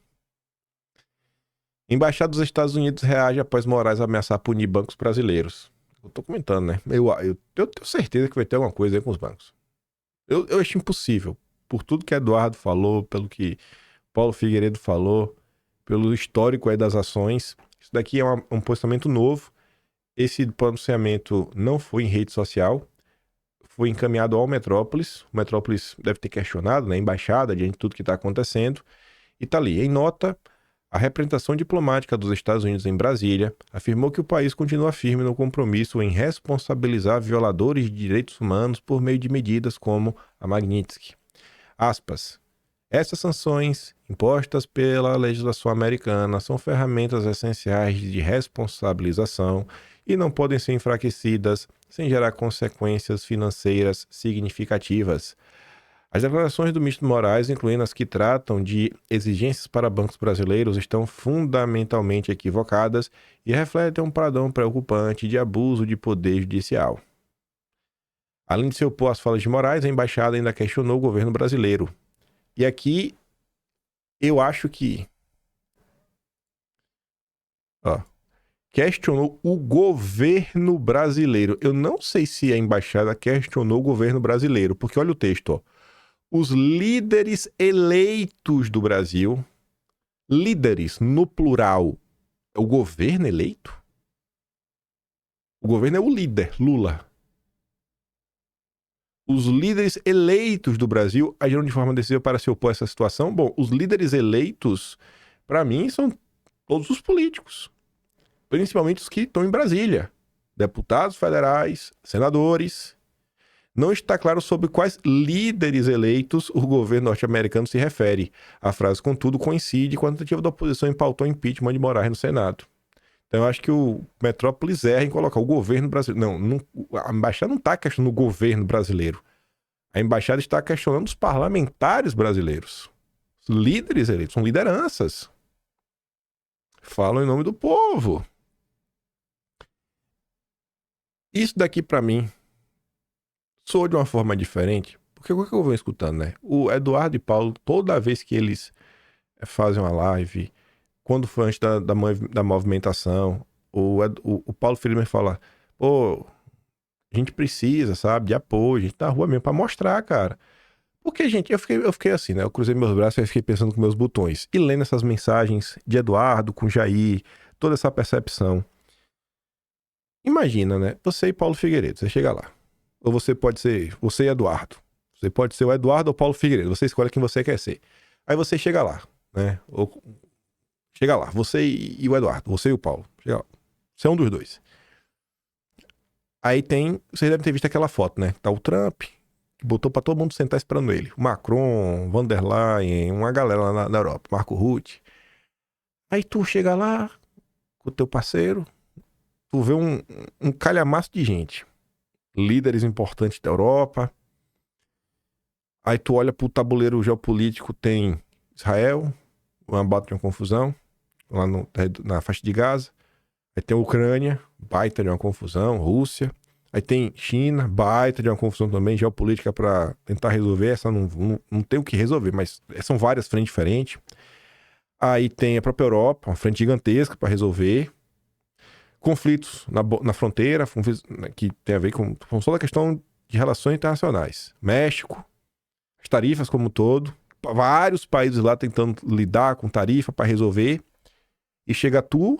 [SPEAKER 1] Embaixada dos Estados Unidos reage após Moraes ameaçar punir bancos brasileiros. Eu tô comentando, né? Eu tenho certeza que vai ter alguma coisa aí com os bancos. Eu acho impossível. Por tudo que Eduardo falou, pelo que Paulo Figueiredo falou, pelo histórico aí das ações. Isso daqui é um posicionamento novo. Esse pronunciamento não foi em rede social. Foi encaminhado ao Metrópolis. O Metrópolis deve ter questionado, né? A embaixada, diante de tudo que está acontecendo. E tá ali, em nota... A representação diplomática dos Estados Unidos em Brasília afirmou que o país continua firme no compromisso em responsabilizar violadores de direitos humanos por meio de medidas como a Magnitsky. Aspas. Essas sanções, impostas pela legislação americana, são ferramentas essenciais de responsabilização e não podem ser enfraquecidas sem gerar consequências financeiras significativas. As declarações do ministro Moraes, incluindo as que tratam de exigências para bancos brasileiros, estão fundamentalmente equivocadas e refletem um padrão preocupante de abuso de poder judicial. Além de se opor às falas de Moraes, a embaixada ainda questionou o governo brasileiro. E aqui, eu acho que... questionou o governo brasileiro. Eu não sei se a embaixada questionou o governo brasileiro, porque olha o texto, Os líderes eleitos do Brasil, líderes no plural, é o governo eleito? O governo é o líder, Lula. Os líderes eleitos do Brasil agiram de forma decisiva para se opor a essa situação. Bom, os líderes eleitos, para mim, são todos os políticos. Principalmente os que estão em Brasília. Deputados federais, senadores. Não está claro sobre quais líderes eleitos o governo norte-americano se refere. A frase, contudo, coincide com a tentativa da oposição em pautar o impeachment de Moraes no Senado. Então eu acho que o Metrópolis erra em colocar o governo brasileiro. Não, a embaixada não está questionando o governo brasileiro. A embaixada está questionando os parlamentares brasileiros. Os líderes eleitos, são lideranças. Falam em nome do povo. Isso daqui, para mim, soa de uma forma diferente, porque o que eu venho escutando, né? O Eduardo e Paulo, toda vez que eles fazem uma live, quando foi antes da movimentação, o Paulo Freire fala, pô, a gente precisa, sabe, de apoio, a gente tá na rua mesmo pra mostrar, cara. Porque, gente, eu fiquei assim, né? Eu cruzei meus braços e fiquei pensando com meus botões. E lendo essas mensagens de Eduardo com Jair, toda essa percepção. Imagina, né? Você e Paulo Figueiredo, você chega lá. Ou você pode ser, você e Eduardo. Você pode ser o Eduardo ou o Paulo Figueiredo. Você escolhe quem você quer ser. Aí você chega lá, né? Chega lá, você e o Eduardo, você e o Paulo. Chega lá. Você é um dos dois. Aí tem, vocês devem ter visto aquela foto, né? Tá o Trump, que botou pra todo mundo sentar esperando ele. O Macron, Van der Leyen, uma galera lá na Europa, Marco Rutte. Aí tu chega lá com o teu parceiro, tu vê um calhamaço de gente. Líderes importantes da Europa. Aí tu olha pro tabuleiro geopolítico, tem Israel, uma bota de uma confusão, lá na faixa de Gaza. Aí tem a Ucrânia, baita de uma confusão, Rússia. Aí tem China, baita de uma confusão também, geopolítica para tentar resolver. Essa não tem o que resolver, mas são várias frentes diferentes. Aí tem a própria Europa, uma frente gigantesca para resolver. Conflitos na fronteira, que tem a ver com toda a questão de relações internacionais. México, as tarifas como um todo. Vários países lá tentando lidar com tarifa para resolver. E chega tu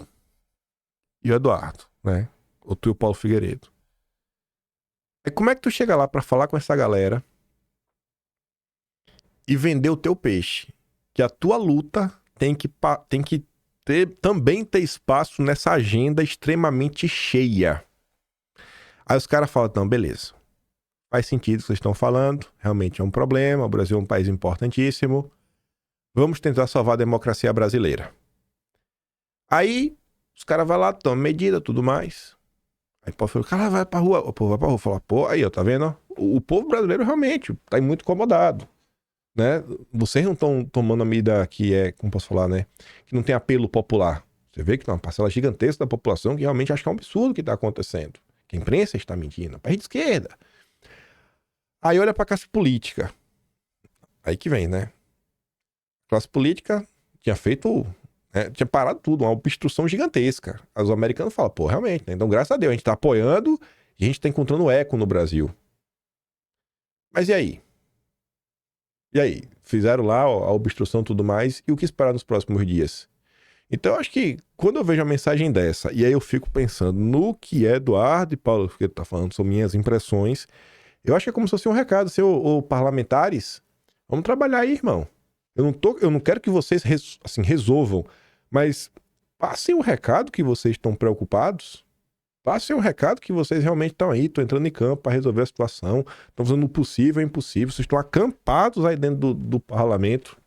[SPEAKER 1] e o Eduardo. né? Ou tu e o Paulo Figueiredo. Aí como é que tu chega lá pra falar com essa galera e vender o teu peixe? Que a tua luta tem que também ter espaço nessa agenda extremamente cheia. Aí os caras falam, não, beleza. Faz sentido o que vocês estão falando. Realmente é um problema. O Brasil é um país importantíssimo. Vamos tentar salvar a democracia brasileira. Aí os caras vão lá, tomam medida, tudo mais. Aí o povo fala, cara, vai pra rua. O povo vai pra rua. Fala, pô, aí, ó, tá vendo? O povo brasileiro realmente tá muito incomodado, né? Vocês não estão tomando a medida que é, como posso falar, né? Que não tem apelo popular. Você vê que tem uma parcela gigantesca da população que realmente acha que é um absurdo o que tá acontecendo. Que a imprensa está mentindo. A país de esquerda. Aí olha pra classe política. Aí que vem, né? A classe política tinha feito... tinha parado tudo, uma obstrução gigantesca. Os americanos falam, pô, realmente, né? Então, graças a Deus, a gente tá apoiando e a gente tá encontrando eco no Brasil. Mas e aí? E aí? Fizeram lá a obstrução e tudo mais, e o que esperar nos próximos dias? Então, eu acho que quando eu vejo a mensagem dessa, e aí eu fico pensando no que Eduardo e Paulo Figueiredo tá falando, são minhas impressões, eu acho que é como se fosse um recado, assim, ô parlamentares, vamos trabalhar aí, irmão. Eu não quero que vocês resolvam, mas passem o recado que vocês estão preocupados. Passem o recado que vocês realmente estão aí, estão entrando em campo para resolver a situação, estão fazendo o possível e o impossível, vocês estão acampados aí dentro do parlamento.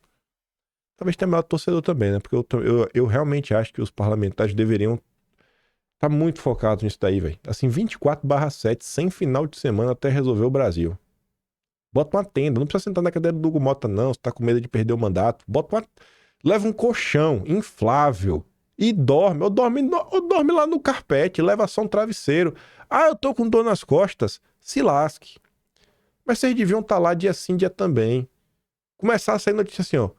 [SPEAKER 1] Talvez tenha maior torcedor também, né? Porque eu realmente acho que os parlamentares deveriam estar muito focados nisso daí, velho. Assim, 24/7, sem final de semana até resolver o Brasil. Bota uma tenda, não precisa sentar na cadeira do Hugo Mota, não. Se tá com medo de perder o mandato, leva um colchão inflável e dorme. Ou dorme lá no carpete, leva só um travesseiro. Ah, eu tô com dor nas costas. Se lasque. Mas vocês deviam estar lá dia sim, dia também. Começar a sair notícia assim, ó.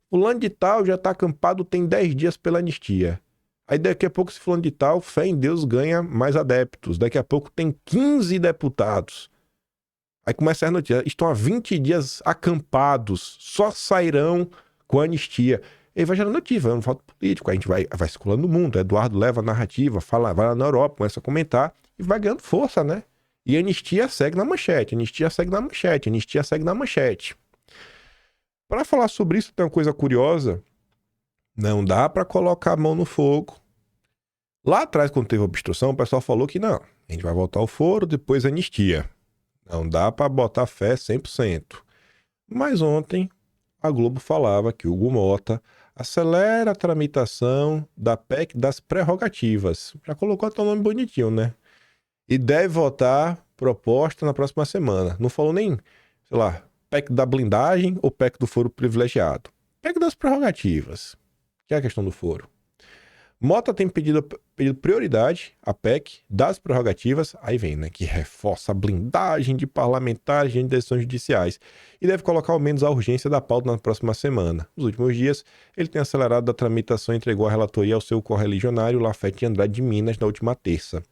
[SPEAKER 1] Fulano de tal já tá acampado, tem 10 dias pela anistia. Aí daqui a pouco, se fulano de tal, fé em Deus, ganha mais adeptos. Daqui a pouco tem 15 deputados. Aí começa as notícias. Estão há 20 dias acampados. Só sairão com a anistia. E aí vai gerando notícia, vai um fato político. Aí a gente vai circulando no mundo. Eduardo leva a narrativa, fala, vai lá na Europa, começa a comentar e vai ganhando força, né? E a anistia segue na manchete. Anistia segue na manchete. Anistia segue na manchete. Para falar sobre isso, tem uma coisa curiosa. Não dá para colocar a mão no fogo. Lá atrás, quando teve obstrução, o pessoal falou que não. A gente vai voltar ao foro, depois a anistia. Não dá para botar fé 100%. Mas ontem a Globo falava que Hugo Mota acelera a tramitação da PEC das prerrogativas. Já colocou até o nome bonitinho, né? E deve votar proposta na próxima semana. Não falou nem, sei lá, PEC da blindagem ou PEC do foro privilegiado. PEC das prerrogativas, que é a questão do foro. Mota tem pedido prioridade à PEC das prerrogativas, aí vem, né, que reforça a blindagem de parlamentares de decisões judiciais e deve colocar ao menos a urgência da pauta na próxima semana. Nos últimos dias, ele tem acelerado a tramitação e entregou a relatoria ao seu correligionário Lafete Andrade de Minas na última terça.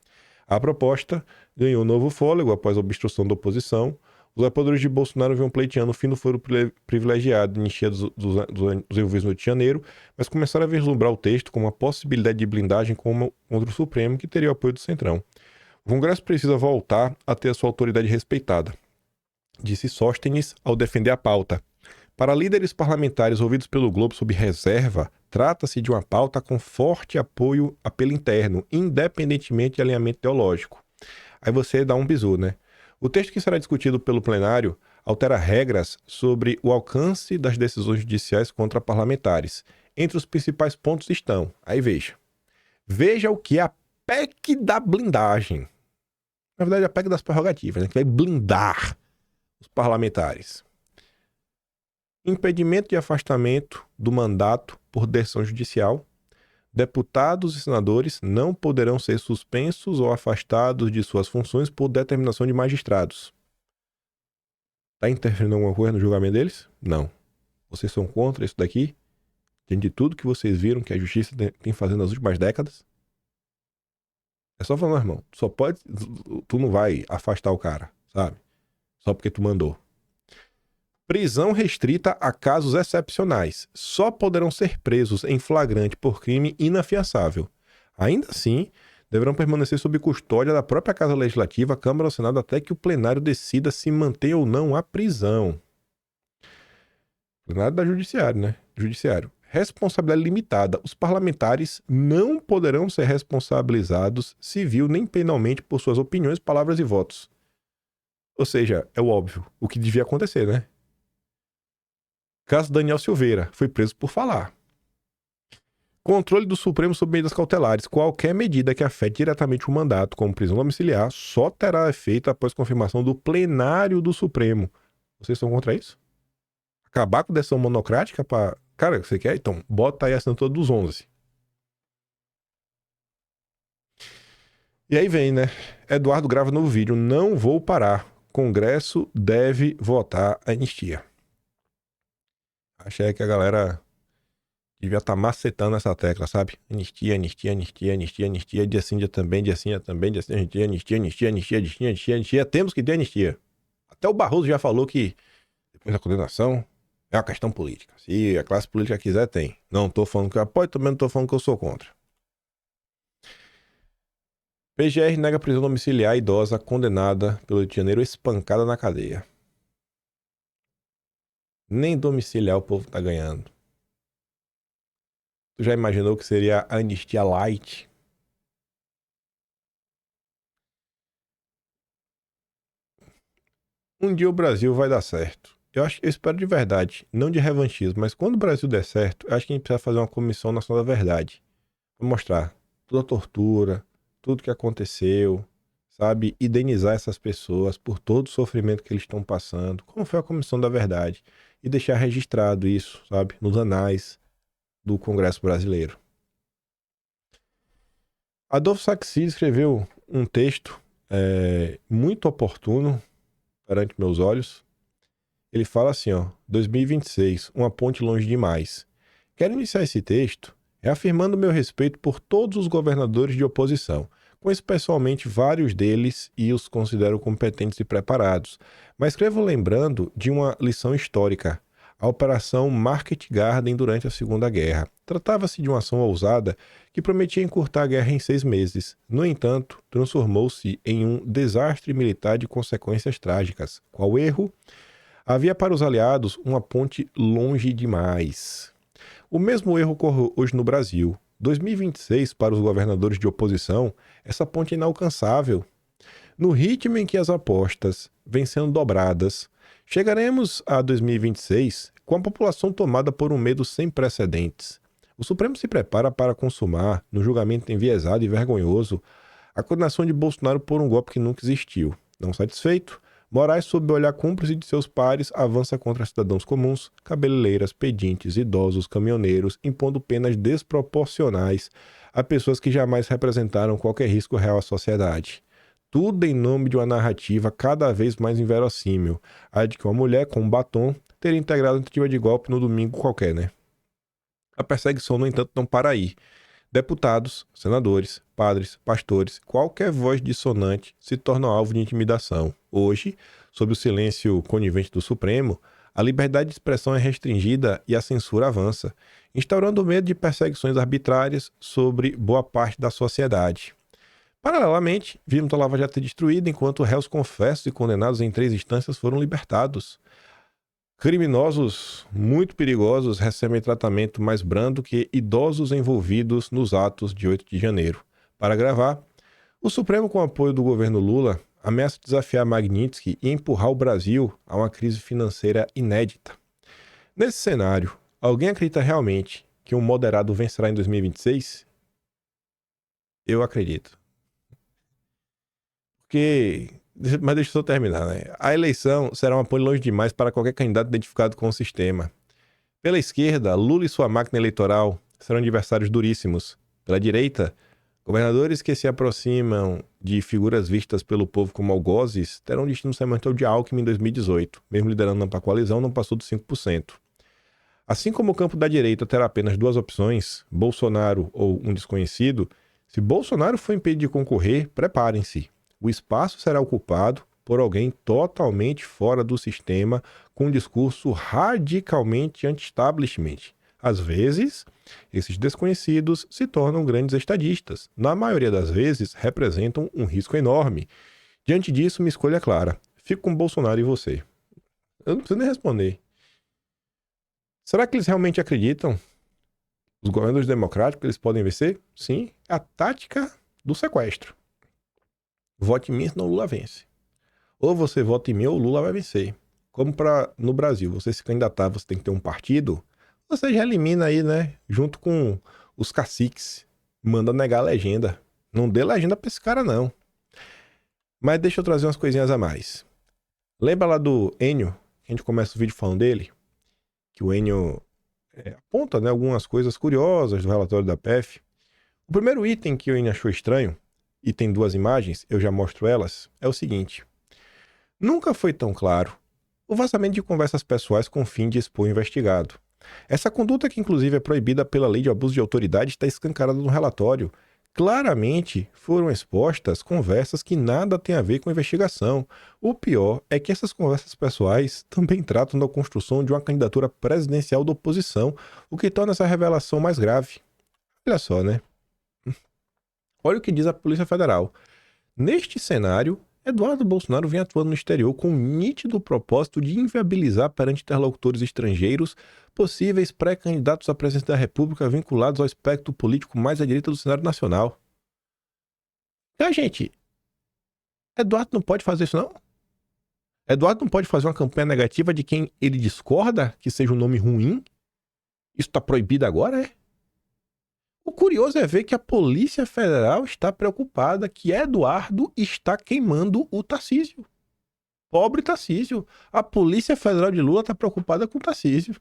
[SPEAKER 1] A proposta ganhou novo fôlego após a obstrução da oposição. Os apoiadores de Bolsonaro vinham pleiteando o fim do foro privilegiado, anistia dos envolvidos no Rio de Janeiro, mas começaram a vislumbrar o texto como uma possibilidade de blindagem contra o Supremo, que teria o apoio do Centrão. O Congresso precisa voltar a ter a sua autoridade respeitada, disse Sóstenes ao defender a pauta. Para líderes parlamentares ouvidos pelo Globo sob reserva, trata-se de uma pauta com forte apoio apelo interno, independentemente de alinhamento ideológico. Aí você dá um bizu, né? O texto que será discutido pelo plenário altera regras sobre o alcance das decisões judiciais contra parlamentares. Entre os principais pontos estão, aí veja o que é a PEC da blindagem. Na verdade, a PEC das prerrogativas, né, que vai blindar os parlamentares. Impedimento de afastamento do mandato por decisão judicial. Deputados e senadores não poderão ser suspensos ou afastados de suas funções por determinação de magistrados. Está interferindo alguma coisa no julgamento deles? Não. Vocês são contra isso daqui? Diante de tudo que vocês viram que a justiça tem fazendo nas últimas décadas? É só falar, irmão, tu não vai afastar o cara, sabe? Só porque tu mandou. Prisão restrita a casos excepcionais. Só poderão ser presos em flagrante por crime inafiançável. Ainda assim, deverão permanecer sob custódia da própria Casa Legislativa, Câmara ou Senado, até que o plenário decida se mantém ou não a prisão. Plenário da Judiciário, né? Judiciário. Responsabilidade limitada. Os parlamentares não poderão ser responsabilizados civil nem penalmente por suas opiniões, palavras e votos. Ou seja, é o óbvio, o que devia acontecer, né? Caso Daniel Silveira, foi preso por falar. Controle do Supremo sobre medidas cautelares. Qualquer medida que afete diretamente o mandato, como prisão domiciliar, só terá efeito após confirmação do plenário do Supremo. Vocês estão contra isso? Acabar com decisão monocrática para... Cara, você quer? Então, bota aí a assinatura dos 11. E aí vem, né? Eduardo grava novo vídeo. Não vou parar. Congresso deve votar a anistia. Achei que a galera devia estar macetando essa tecla, sabe? Anistia, anistia, anistia, anistia, anistia. Dia sim, dia também, dia sim, dia também, dia sim, anistia, anistia, anistia, anistia, anistia, anistia, anistia. Temos que ter anistia. Até o Barroso já falou que depois da condenação é uma questão política. Se a classe política quiser, tem. Não tô falando que eu apoio, também não tô falando que eu sou contra. PGR nega prisão domiciliar idosa condenada pelo Rio de Janeiro espancada na cadeia. Nem domiciliar o povo tá ganhando. Tu já imaginou que seria a anistia light? Um dia o Brasil vai dar certo. Eu espero de verdade, não de revanchismo, mas quando o Brasil der certo, eu acho que a gente precisa fazer uma comissão nacional da verdade. Pra mostrar toda a tortura, tudo que aconteceu, sabe? Indenizar essas pessoas por todo o sofrimento que eles estão passando. Como foi a comissão da verdade? E deixar registrado isso, sabe? Nos anais do Congresso Brasileiro. Adolfo Saxi escreveu um texto muito oportuno perante meus olhos. Ele fala assim, ó, 2026, uma ponte longe demais. Quero iniciar esse texto reafirmando meu respeito por todos os governadores de oposição. Conheço pessoalmente vários deles e os considero competentes e preparados. Mas escrevo lembrando de uma lição histórica, a Operação Market Garden durante a Segunda Guerra. Tratava-se de uma ação ousada que prometia encurtar a guerra em 6 meses. No entanto, transformou-se em um desastre militar de consequências trágicas. Qual erro? Havia para os aliados uma ponte longe demais. O mesmo erro ocorre hoje no Brasil. 2026, para os governadores de oposição, essa ponte é inalcançável. No ritmo em que as apostas vêm sendo dobradas, chegaremos a 2026 com a população tomada por um medo sem precedentes. O Supremo se prepara para consumar, no julgamento enviesado e vergonhoso, a condenação de Bolsonaro por um golpe que nunca existiu. Não satisfeito, Moraes, sob o olhar cúmplice de seus pares, avança contra cidadãos comuns, cabeleireiras, pedintes, idosos, caminhoneiros, impondo penas desproporcionais a pessoas que jamais representaram qualquer risco real à sociedade. Tudo em nome de uma narrativa cada vez mais inverossímil, a de que uma mulher com um batom teria integrado a tentativa de golpe no domingo qualquer, né? A perseguição, no entanto, não para aí. Deputados, senadores, padres, pastores, qualquer voz dissonante se torna alvo de intimidação. Hoje, sob o silêncio conivente do Supremo, a liberdade de expressão é restringida e a censura avança, instaurando o medo de perseguições arbitrárias sobre boa parte da sociedade. Paralelamente, vimos a Lava Jato ser destruída enquanto réus confessos e condenados em 3 instâncias foram libertados. Criminosos muito perigosos recebem tratamento mais brando que idosos envolvidos nos atos de 8 de janeiro. Para gravar, o Supremo, com apoio do governo Lula, ameaça desafiar Magnitsky e empurrar o Brasil a uma crise financeira inédita. Nesse cenário, alguém acredita realmente que um moderado vencerá em 2026? Eu acredito. Mas deixa eu só terminar, né? A eleição será uma ponte longe demais para qualquer candidato identificado com o sistema. Pela esquerda, Lula e sua máquina eleitoral serão adversários duríssimos. Pela direita, governadores que se aproximam de figuras vistas pelo povo como algozes terão destino semelhante ao de Alckmin em 2018. Mesmo liderando a coalizão, não passou dos 5%. Assim como o campo da direita terá apenas 2 opções, Bolsonaro ou um desconhecido, se Bolsonaro for impedido de concorrer, preparem-se. O espaço será ocupado por alguém totalmente fora do sistema, com um discurso radicalmente anti-establishment. Às vezes, esses desconhecidos se tornam grandes estadistas. Na maioria das vezes, representam um risco enorme. Diante disso, minha escolha é clara. Fico com Bolsonaro e você. Eu não preciso nem responder. Será que eles realmente acreditam? Os governos democráticos, eles podem vencer? Sim. A tática do sequestro. Vote em mim, senão o Lula vence. Ou você vota em mim ou o Lula vai vencer. Como no Brasil, você se candidatar, você tem que ter um partido, você já elimina aí, né? Junto com os caciques. Manda negar a legenda. Não dê legenda pra esse cara, não. Mas deixa eu trazer umas coisinhas a mais. Lembra lá do Enio? A gente começa o vídeo falando dele. Que o Enio aponta, né, algumas coisas curiosas do relatório da PF. O primeiro item que o Enio achou estranho, e tem duas imagens, eu já mostro elas, é o seguinte. Nunca foi tão claro o vazamento de conversas pessoais com o fim de expor o investigado. Essa conduta, que inclusive é proibida pela lei de abuso de autoridade, está escancarada no relatório. Claramente foram expostas conversas que nada têm a ver com a investigação. O pior é que essas conversas pessoais também tratam da construção de uma candidatura presidencial da oposição, o que torna essa revelação mais grave. Olha só, né? Olha o que diz a Polícia Federal. Neste cenário, Eduardo Bolsonaro vem atuando no exterior com um nítido propósito de inviabilizar perante interlocutores estrangeiros possíveis pré-candidatos à presidência da República vinculados ao espectro político mais à direita do cenário nacional. Gente, Eduardo não pode fazer isso, não? Eduardo não pode fazer uma campanha negativa de quem ele discorda que seja um nome ruim? Isso está proibido agora, é? O curioso é ver que a Polícia Federal está preocupada que Eduardo está queimando o Tarcísio. Pobre Tarcísio. A Polícia Federal de Lula está preocupada com o Tarcísio.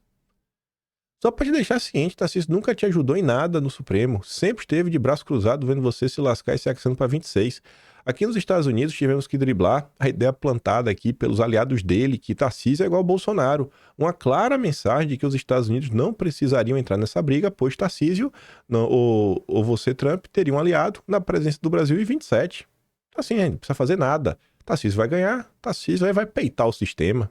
[SPEAKER 1] Só para te deixar ciente, Tarcísio nunca te ajudou em nada no Supremo. Sempre esteve de braço cruzado vendo você se lascar e se axando para 26. Aqui nos Estados Unidos tivemos que driblar a ideia plantada aqui pelos aliados dele, que Tarcísio é igual ao Bolsonaro. Uma clara mensagem de que os Estados Unidos não precisariam entrar nessa briga, pois Tarcísio, ou você, Trump, teria um aliado na presença do Brasil em 27. Então assim, não precisa fazer nada. Tarcísio vai ganhar, Tarcísio vai peitar o sistema.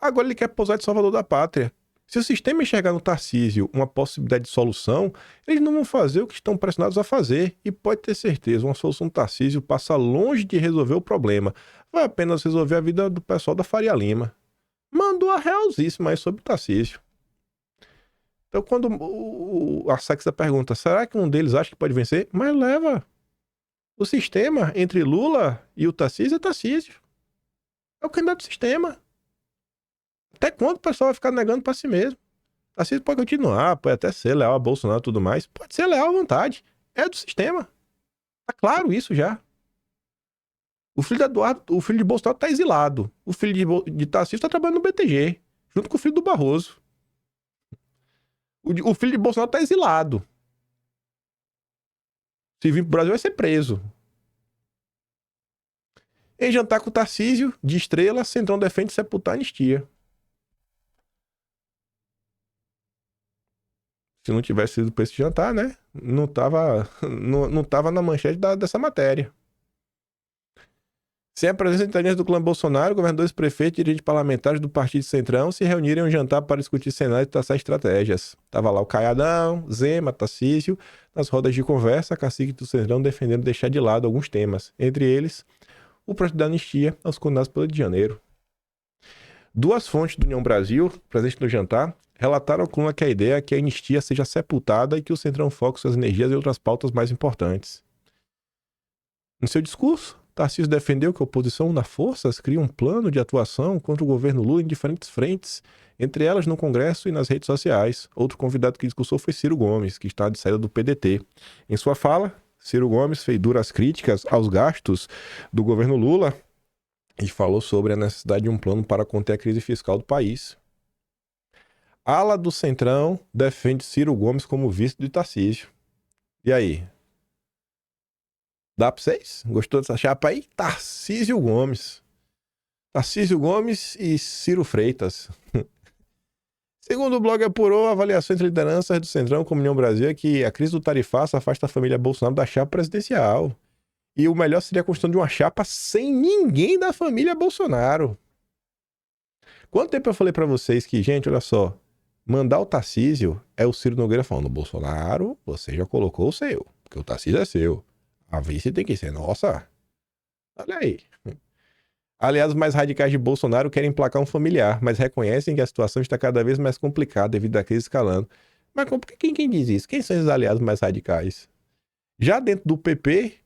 [SPEAKER 1] Agora ele quer posar de salvador da pátria. Se o sistema enxergar no Tarcísio uma possibilidade de solução, eles não vão fazer o que estão pressionados a fazer. E pode ter certeza, uma solução do Tarcísio passa longe de resolver o problema. Vai apenas resolver a vida do pessoal da Faria Lima. Mandou a realzíssima aí sobre o Tarcísio. Então, quando a Saxa pergunta, será que um deles acha que pode vencer? Mas leva. O sistema entre Lula e o Tarcísio é Tarcísio. É o candidato do sistema. Até quando o pessoal vai ficar negando pra si mesmo? Tarcísio pode continuar, pode até ser leal a Bolsonaro e tudo mais. Pode ser leal à vontade. É do sistema. Tá claro isso já. O filho de Eduardo, o filho de Bolsonaro tá exilado. O filho de Tarcísio tá trabalhando no BTG, junto com o filho do Barroso. O filho de Bolsonaro tá exilado. Se vir pro Brasil vai ser preso. Em jantar com o Tarcísio, de Estrela, Centrão defende sepultar a anistia. Se não tivesse sido para esse jantar, né? Não tava na manchete dessa matéria. Sem a presença de integrantes do clã Bolsonaro, governadores, prefeitos e dirigentes parlamentares do Partido Centrão se reuniram em um jantar para discutir cenários e traçar estratégias. Tava lá o Caiadão, Zema, Tarcísio. Nas rodas de conversa, cacique do Centrão defendendo deixar de lado alguns temas. Entre eles, o projeto da anistia aos condenados pelo Rio de Janeiro. Duas fontes do União Brasil, presentes no jantar, relataram ao coluna que a ideia é que a anistia seja sepultada e que o Centrão foque suas energias em outras pautas mais importantes. No seu discurso, Tarcísio defendeu que a oposição na forças cria um plano de atuação contra o governo Lula em diferentes frentes, entre elas no Congresso e nas redes sociais. Outro convidado que discursou foi Ciro Gomes, que está de saída do PDT. Em sua fala, Ciro Gomes fez duras críticas aos gastos do governo Lula e falou sobre a necessidade de um plano para conter a crise fiscal do país. Ala do Centrão defende Ciro Gomes como vice de Tarcísio. E aí? Dá pra vocês? Gostou dessa chapa aí? Tarcísio Gomes. Tarcísio Gomes e Ciro Freitas. Segundo o blog apurou, a avaliação entre lideranças do Centrão com a União Brasil é que a crise do tarifaço afasta a família Bolsonaro da chapa presidencial. E o melhor seria a construção de uma chapa sem ninguém da família Bolsonaro. Quanto tempo eu falei pra vocês que, gente, olha só, Mandar o Tarcísio é o Ciro Nogueira falando: Bolsonaro, você já colocou o seu, porque o Tarcísio é seu. A vice tem que ser nossa. Olha aí. Aliados mais radicais de Bolsonaro querem emplacar um familiar, mas reconhecem que a situação está cada vez mais complicada devido à crise escalando. Mas quem diz isso? Quem são esses aliados mais radicais? Já dentro do PP,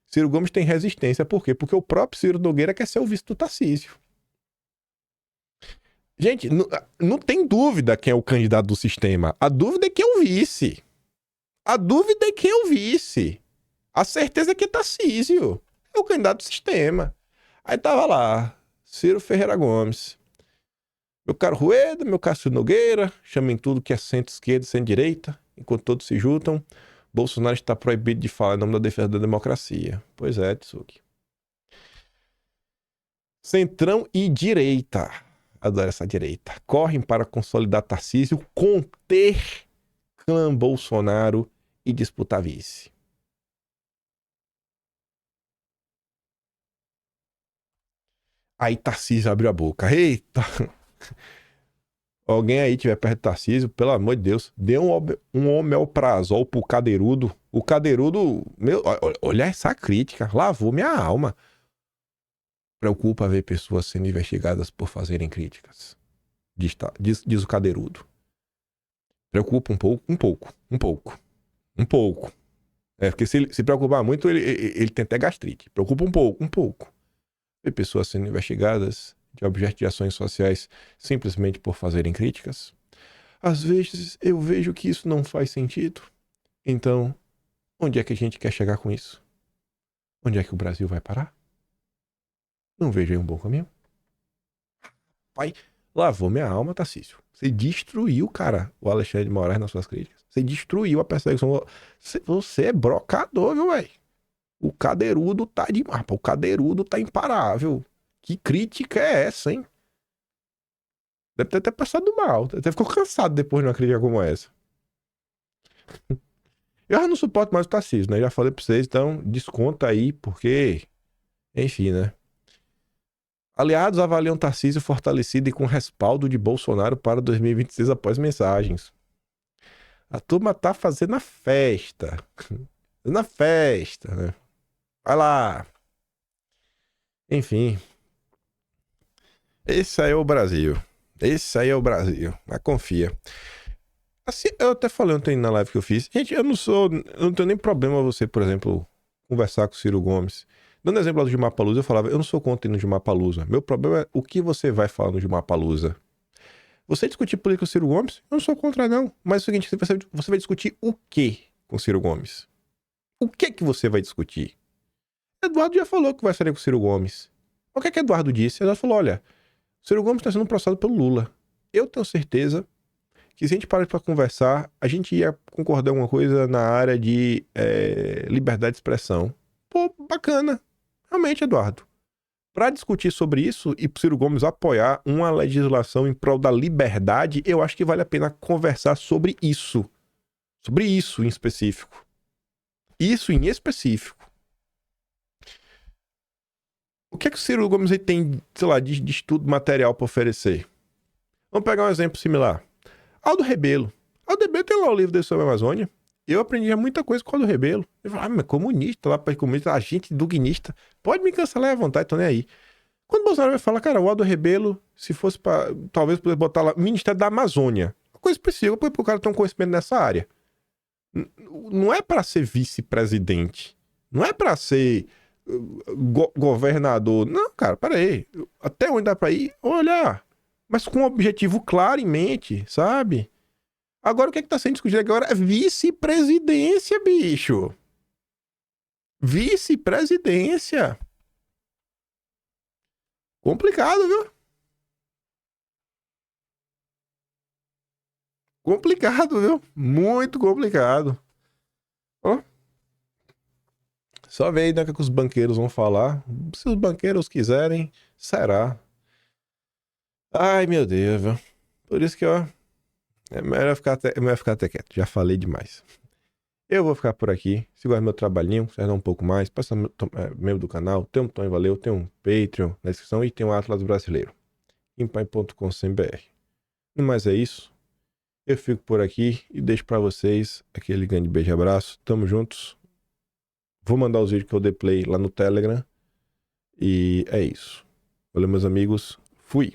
[SPEAKER 1] Ciro Gomes tem resistência. Por quê? Porque o próprio Ciro Nogueira quer ser o vice do Tarcísio. Gente, não tem dúvida quem é o candidato do sistema. A dúvida é quem é o vice. A dúvida é quem é o vice. A certeza é que é Tarcísio. É o candidato do sistema. Aí tava lá, Ciro Ferreira Gomes. Meu caro Rueda, meu caro Ciro Nogueira, chamem tudo que é centro-esquerda e centro-direita. Enquanto todos se juntam, Bolsonaro está proibido de falar em nome da defesa da democracia. Pois é, Tsuki. Centrão e direita. Adoro essa direita. Correm para consolidar Tarcísio, conter clã Bolsonaro e disputar vice. Aí Tarcísio abriu a boca. Eita! Alguém aí tiver perto do Tarcísio, pelo amor de Deus, dê um omeprazol pro Cadeirudo. O Cadeirudo, olha essa crítica, lavou minha alma. Preocupa ver pessoas sendo investigadas por fazerem críticas. Diz o Cadeirudo. Preocupa um pouco. É, porque se ele se preocupar muito, ele tem até gastrite. Preocupa um pouco. Ver pessoas sendo investigadas de objetos de ações sociais simplesmente por fazerem críticas. Às vezes eu vejo que isso não faz sentido. Então, onde é que a gente quer chegar com isso? Onde é que o Brasil vai parar? Não vejo aí um bom caminho. Pai, lavou minha alma, Tarcísio. Você destruiu, cara, o Alexandre de Moraes nas suas críticas. Você destruiu a perseguição. Você é brocador, viu, velho? O Cadeirudo tá de mapa. O Cadeirudo tá imparável. Que crítica é essa, hein? Deve ter até passado mal. Até ficou cansado depois de uma crítica como essa. Eu já não suporto mais o Tarcísio, né? Já falei pra vocês, então desconta aí, porque... Enfim, né? Aliados avaliam Tarcísio fortalecido e com respaldo de Bolsonaro para 2026 após mensagens. A turma tá fazendo a festa. Na festa, né? Vai lá. Enfim. Esse aí é o Brasil. Mas confia. Assim, eu até falei ontem na live que eu fiz. Gente, eu não tenho nem problema você, por exemplo, conversar com o Ciro Gomes. Dando exemplo do Gilmar-Palusa, eu falava, eu não sou contra ir no Gilmar-Palusa. Meu problema é o que você vai falar no Gilmar-Palusa. Você discutir política com o Ciro Gomes, eu não sou contra não. Mas é o seguinte, você vai discutir o quê com o Ciro Gomes? O que você vai discutir? Eduardo já falou que vai sair com o Ciro Gomes. O que Eduardo disse? Eduardo falou, olha, o Ciro Gomes está sendo processado pelo Lula. Eu tenho certeza que se a gente parar para conversar, a gente ia concordar alguma coisa na área de liberdade de expressão. Pô, bacana. Realmente, Eduardo. Para discutir sobre isso e pro Ciro Gomes apoiar uma legislação em prol da liberdade, eu acho que vale a pena conversar sobre isso. Sobre isso em específico. Isso em específico. O que é que o Ciro Gomes aí tem, sei lá, de estudo material para oferecer? Vamos pegar um exemplo similar. Aldo Rebelo. Aldo Rebelo tem lá o livro dele sobre a Amazônia. Eu aprendi muita coisa com o Aldo Rebelo. Eu falei, mas comunista, lá para comunista, agente duguinista. Pode me cancelar à vontade, tô nem aí. Quando o Bolsonaro vai falar, cara, o Aldo Rebelo, se fosse para talvez poder botar lá, Ministério da Amazônia. Uma coisa específica, porque o cara tem um conhecimento nessa área. Não é para ser vice-presidente. Não é para ser governador. Não, cara, peraí. Até onde dá pra ir? Olhar. Mas com um objetivo claro em mente, sabe? Agora o que é que tá sendo discutido agora é vice-presidência, bicho. Vice-presidência. Complicado, viu? Complicado, viu? Muito complicado. Ó. Só vê aí, né, o que os banqueiros vão falar. Se os banqueiros quiserem, será. Ai, meu Deus, viu? Por isso que, ó, é melhor ficar até quieto. Já falei demais. Eu vou ficar por aqui. Se gosta do meu trabalhinho, se um pouco mais, passa membro do canal. Tem um Tony Valeu, tem um Patreon na descrição e tem um Atlas Brasileiro. Empai.com.br. No mais é isso. Eu fico por aqui e deixo pra vocês aquele grande beijo e abraço. Tamo juntos. Vou mandar os vídeos que eu dei play lá no Telegram. E é isso. Valeu, meus amigos. Fui.